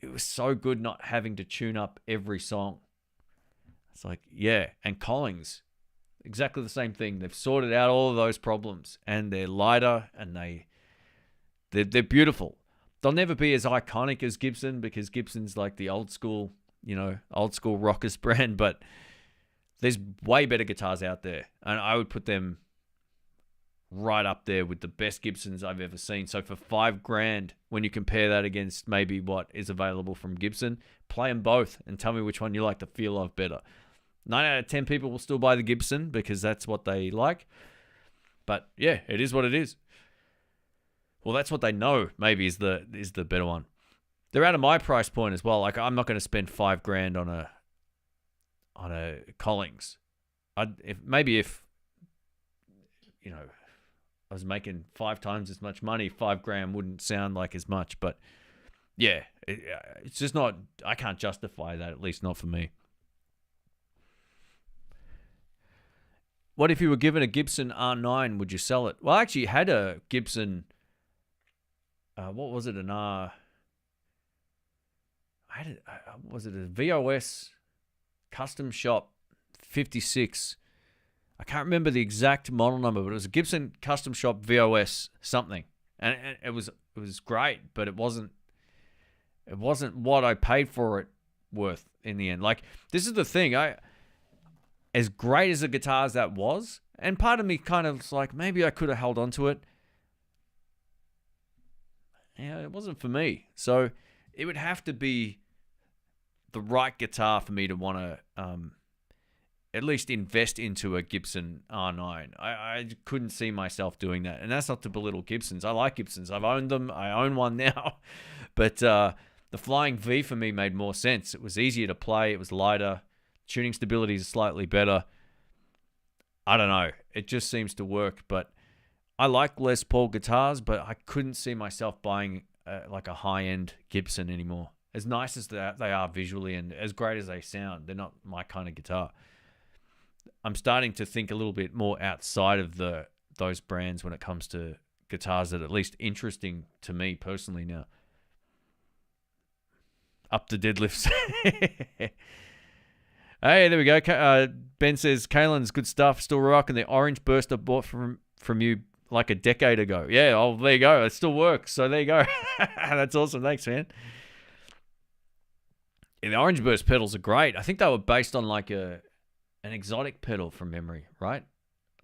S1: it was so good not having to tune up every song. It's like, yeah, and Collings, exactly the same thing. They've sorted out all of those problems, and they're lighter, and they're beautiful. They'll never be as iconic as Gibson because Gibson's like the old school rockers brand, but there's way better guitars out there, and I would put them right up there with the best Gibsons I've ever seen. So for $5,000, when you compare that against maybe what is available from Gibson, play them both and tell me which one you like the feel of better. 9 out of 10 people will still buy the Gibson because that's what they like. But yeah, it is what it is. Well, that's what they know maybe is the better one. They're out of my price point as well. Like I'm not going to spend $5,000 on a Collings. If I was making 5 times as much money, $5,000 wouldn't sound like as much. But yeah, it's just not. I can't justify that, at least not for me. What if you were given a Gibson R9? Would you sell it? Well, I actually had a Gibson. What was it? Was it a VOS custom shop 56? I can't remember the exact model number, but it was a Gibson custom shop VOS something, and it was great, but it wasn't what I paid for it worth in the end. Like, this is the thing, as great as a guitar as that was, and part of me kind of was like, maybe I could have held on to it. Yeah, it wasn't for me. So it would have to be the right guitar for me to want to at least invest into a Gibson R9. I couldn't see myself doing that. And that's not to belittle Gibsons. I like Gibsons. I've owned them. I own one now. But the Flying V for me made more sense. It was easier to play. It was lighter. Tuning stability is slightly better. I don't know. It just seems to work. But I like Les Paul guitars, but I couldn't see myself buying like a high-end Gibson anymore. As nice as they are visually and as great as they sound, they're not my kind of guitar. I'm starting to think a little bit more outside of those brands when it comes to guitars that are at least interesting to me personally now. Up to deadlifts. Hey, there we go. Ben says, Kalen's good stuff. Still rocking the orange burst I bought from you like a decade ago. Yeah, oh, there you go. It still works. So there you go. That's awesome. Thanks, man. Yeah, the orange burst pedals are great. I think they were based on like an exotic pedal from memory, right?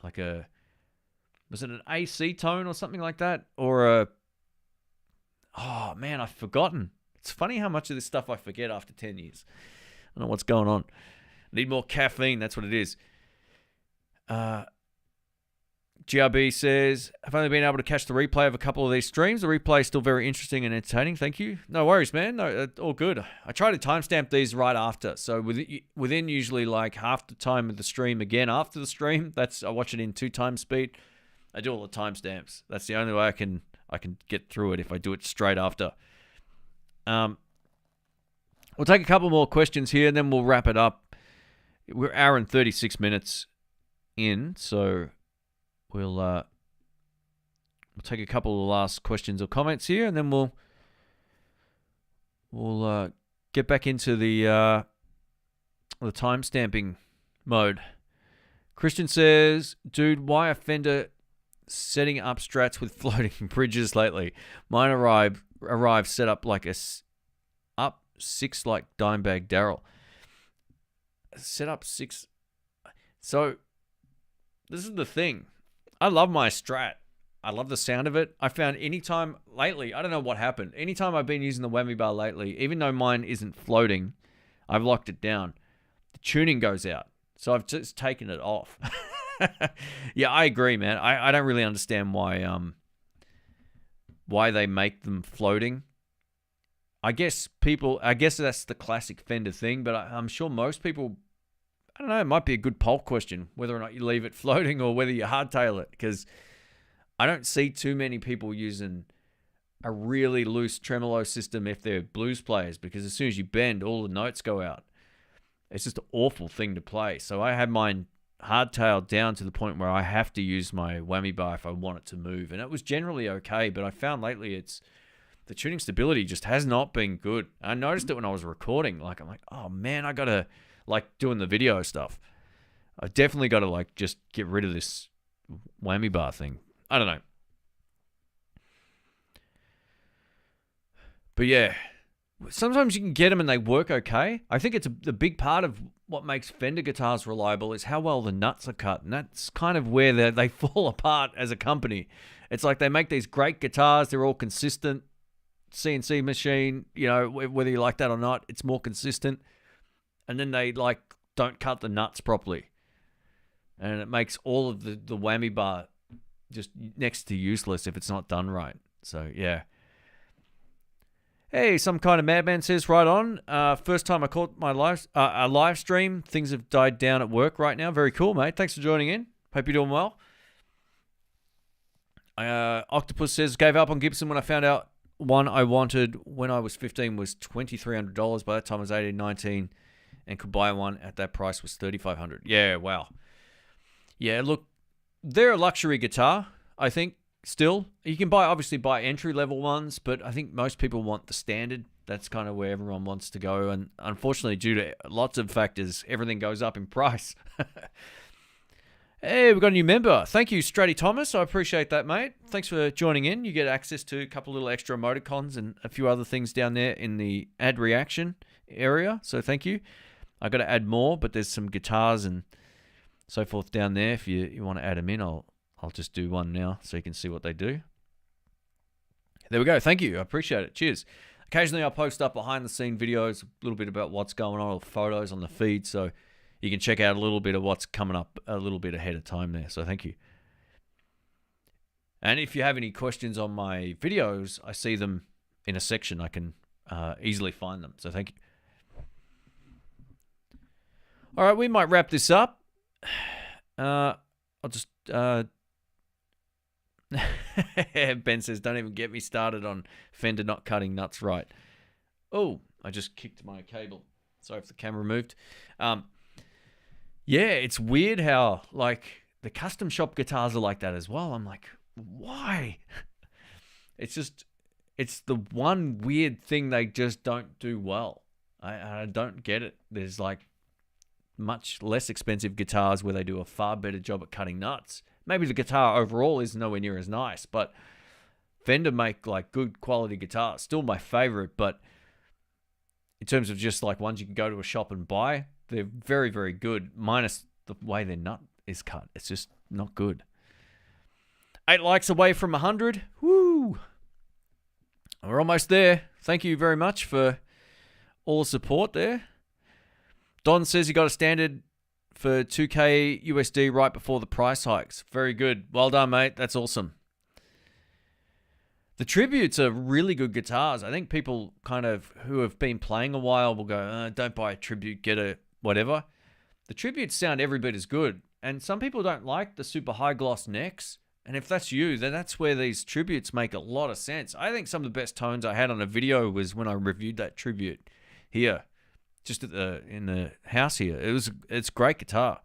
S1: Like was it an AC tone or something like that? Or oh man, I've forgotten. It's funny how much of this stuff I forget after 10 years. I don't know what's going on. Need more caffeine, that's what it is. GRB says, I've only been able to catch the replay of a couple of these streams. The replay is still very interesting and entertaining. Thank you. No worries, man. No, all good. I try to timestamp these right after. So within usually like half the time of the stream again after the stream, I watch it in 2 times speed. I do all the timestamps. That's the only way I can get through it if I do it straight after. We'll take a couple more questions here and then we'll wrap it up. We're an hour and 36 minutes in, so we'll take a couple of last questions or comments here, and then we'll get back into the time stamping mode. Christian says, dude, why are Fender setting up strats with floating bridges lately? Mine arrived set up like up 6 like Dimebag Daryl. Set up 6. So this is the thing. I love my Strat. I love the sound of it. I found anytime lately, I don't know what happened. Anytime I've been using the whammy bar lately, even though mine isn't floating, I've locked it down. The tuning goes out. So I've just taken it off. Yeah, I agree, man. I don't really understand why they make them floating. I guess that's the classic Fender thing, but I'm sure most people, I don't know, it might be a good poll question, whether or not you leave it floating or whether you hardtail it, because I don't see too many people using a really loose tremolo system if they're blues players, because as soon as you bend, all the notes go out. It's just an awful thing to play. So I have mine hardtailed down to the point where I have to use my whammy bar if I want it to move, and it was generally okay, but I found lately the tuning stability just has not been good. I noticed it when I was recording. Like, I'm like, oh man, I gotta, like doing the video stuff, I definitely gotta like just get rid of this whammy bar thing. I don't know. But yeah, sometimes you can get them and they work okay. I think it's the big part of what makes Fender guitars reliable is how well the nuts are cut. And that's kind of where they fall apart as a company. It's like they make these great guitars. They're all consistent. CNC machine, you know, whether you like that or not, it's more consistent. And then they like don't cut the nuts properly. And it makes all of the whammy bar just next to useless if it's not done right. So, yeah. Hey, some kind of madman says, right on. First time I caught my a live stream. Things have died down at work right now. Very cool, mate. Thanks for joining in. Hope you're doing well. Octopus says, gave up on Gibson when I found out one I wanted when I was 15 was $2,300. By that time I was 18, 19, and could buy one at that price was $3,500. Yeah, wow. Yeah, look, they're a luxury guitar, I think. Still, you can obviously buy entry-level ones, but I think most people want the standard. That's kind of where everyone wants to go. And unfortunately, due to lots of factors, everything goes up in price. Hey, we've got a new member. Thank you, Stratty Thomas. I appreciate that, mate. Thanks for joining in. You get access to a couple little extra emoticons and a few other things down there in the add reaction area. So thank you. I got to add more, but there's some guitars and so forth down there. If you want to add them in, I'll just do one now so you can see what they do. There we go. Thank you. I appreciate it. Cheers. Occasionally I'll post up behind the scene videos, a little bit about what's going on, or photos on the feed. So you can check out a little bit of what's coming up a little bit ahead of time there. So thank you. And if you have any questions on my videos, I see them in a section. I can easily find them. So thank you. All right, we might wrap this up. I'll just... Ben says, don't even get me started on Fender not cutting nuts right. Oh, I just kicked my cable. Sorry if the camera moved. Yeah, it's weird how, like, the custom shop guitars are like that as well. I'm like, why? It's the one weird thing they just don't do well. I don't get it. There's, like, much less expensive guitars where they do a far better job at cutting nuts. Maybe the guitar overall is nowhere near as nice, but Fender make like good quality guitars. Still my favorite, but in terms of just like ones you can go to a shop and buy, they're very, very good, minus the way their nut is cut. It's just not good. 8 likes away from 100. Woo! We're almost there. Thank you very much for all the support there. Don says he got a standard for $2K USD right before the price hikes. Very good. Well done, mate. That's awesome. The tributes are really good guitars. I think people kind of who have been playing a while will go, don't buy a tribute, get a whatever. The tributes sound every bit as good. And some people don't like the super high gloss necks. And if that's you, then that's where these tributes make a lot of sense. I think some of the best tones I had on a video was when I reviewed that tribute here. Just in the house here. It's a great guitar.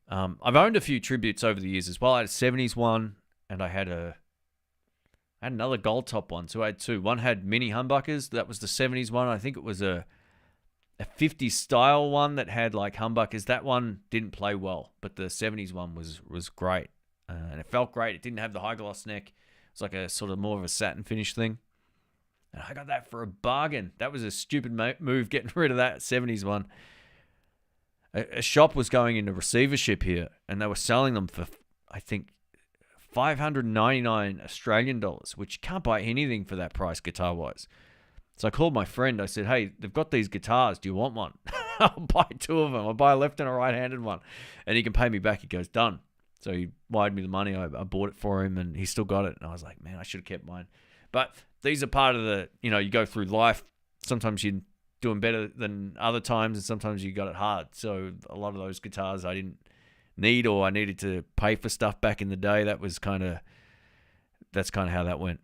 S1: I've owned a few tributes over the years as well. I had a 70s one, and I had another gold top one. So I had two. One had mini humbuckers. That was the 70s one. I think it was a 50s style one that had like humbuckers. That one didn't play well, but the 70s one was great. And it felt great. It didn't have the high gloss neck. It's like a sort of more of a satin finish thing. And I got that for a bargain. That was a stupid move, getting rid of that 70s one. A shop was going into receivership here, and they were selling them for, I think, 599 Australian dollars, which you can't buy anything for that price guitar-wise. So I called my friend. I said, hey, they've got these guitars. Do you want one? I'll buy 2 of them. I'll buy a left and a right-handed one. And he can pay me back. He goes, done. So he wired me the money. I bought it for him, and he still got it. And I was like, man, I should have kept mine. But these are part of the, you go through life. Sometimes you're doing better than other times, and sometimes you got it hard. So a lot of those guitars I didn't need, or I needed to pay for stuff back in the day. That's kind of how that went.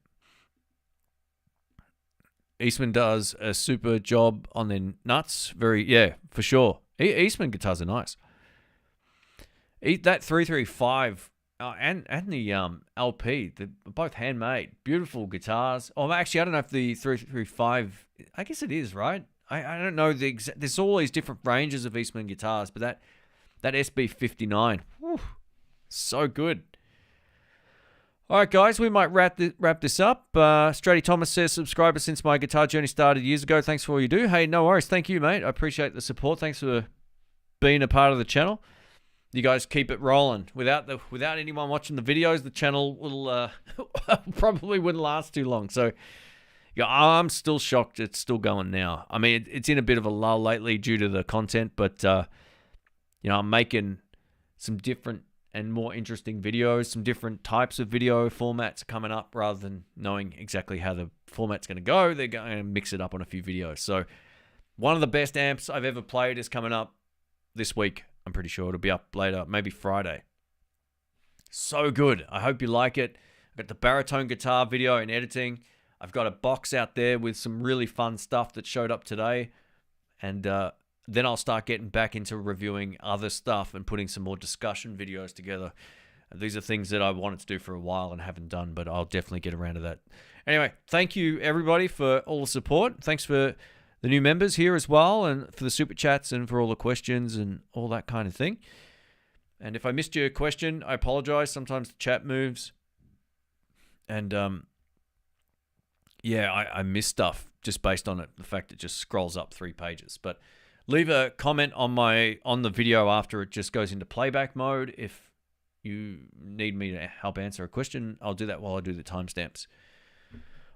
S1: Eastman does a super job on their nuts. For sure. Eastman guitars are nice. That 335 and the LP, they're both handmade. Beautiful guitars. Oh, actually, I don't know if the 335, I guess it is, right? I don't know. There's all these different ranges of Eastman guitars, but that SB59, whew, so good. All right, guys, we might wrap this up. Strady Thomas says, subscriber since my guitar journey started years ago. Thanks for all you do. Hey, no worries. Thank you, mate. I appreciate the support. Thanks for being a part of the channel. You guys keep it rolling. Without anyone watching the videos, the channel will probably wouldn't last too long. So, yeah, I'm still shocked it's still going now. I mean, it's in a bit of a lull lately due to the content, but I'm making some different and more interesting videos, some different types of video formats coming up. Rather than knowing exactly how the format's going to go, they're going to mix it up on a few videos. So, one of the best amps I've ever played is coming up this week. I'm pretty sure it'll be up later, maybe Friday. So good. I hope you like it. I've got the baritone guitar video and editing. I've got a box out there with some really fun stuff that showed up today. And then I'll start getting back into reviewing other stuff and putting some more discussion videos together. These are things that I wanted to do for a while and haven't done, but I'll definitely get around to that. Anyway, thank you, everybody, for all the support. Thanks for the new members here as well, and for the super chats and for all the questions and all that kind of thing. And if I missed your question, I apologize. Sometimes the chat moves. And I miss stuff just based on it, the fact it just scrolls up 3 pages. But leave a comment on the video after it just goes into playback mode. If you need me to help answer a question, I'll do that while I do the timestamps.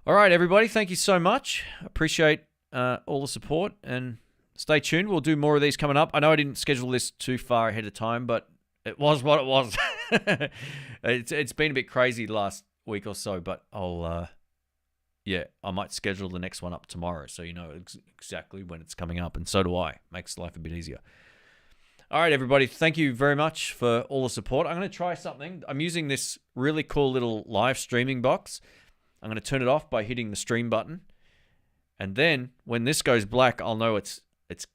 S1: All right, everybody, thank you so much. Appreciate all the support, and stay tuned. We'll do more of these coming up. I know I didn't schedule this too far ahead of time, but it was what it was. It's been a bit crazy the last week or so, but I'll, yeah, I might schedule the next one up tomorrow so you know exactly when it's coming up, and so do I. Makes life a bit easier. All right, everybody, thank you very much for all the support. I'm going to try something. I'm using this really cool little live streaming box. I'm going to turn it off by hitting the stream button. And then when this goes black, I'll know it's because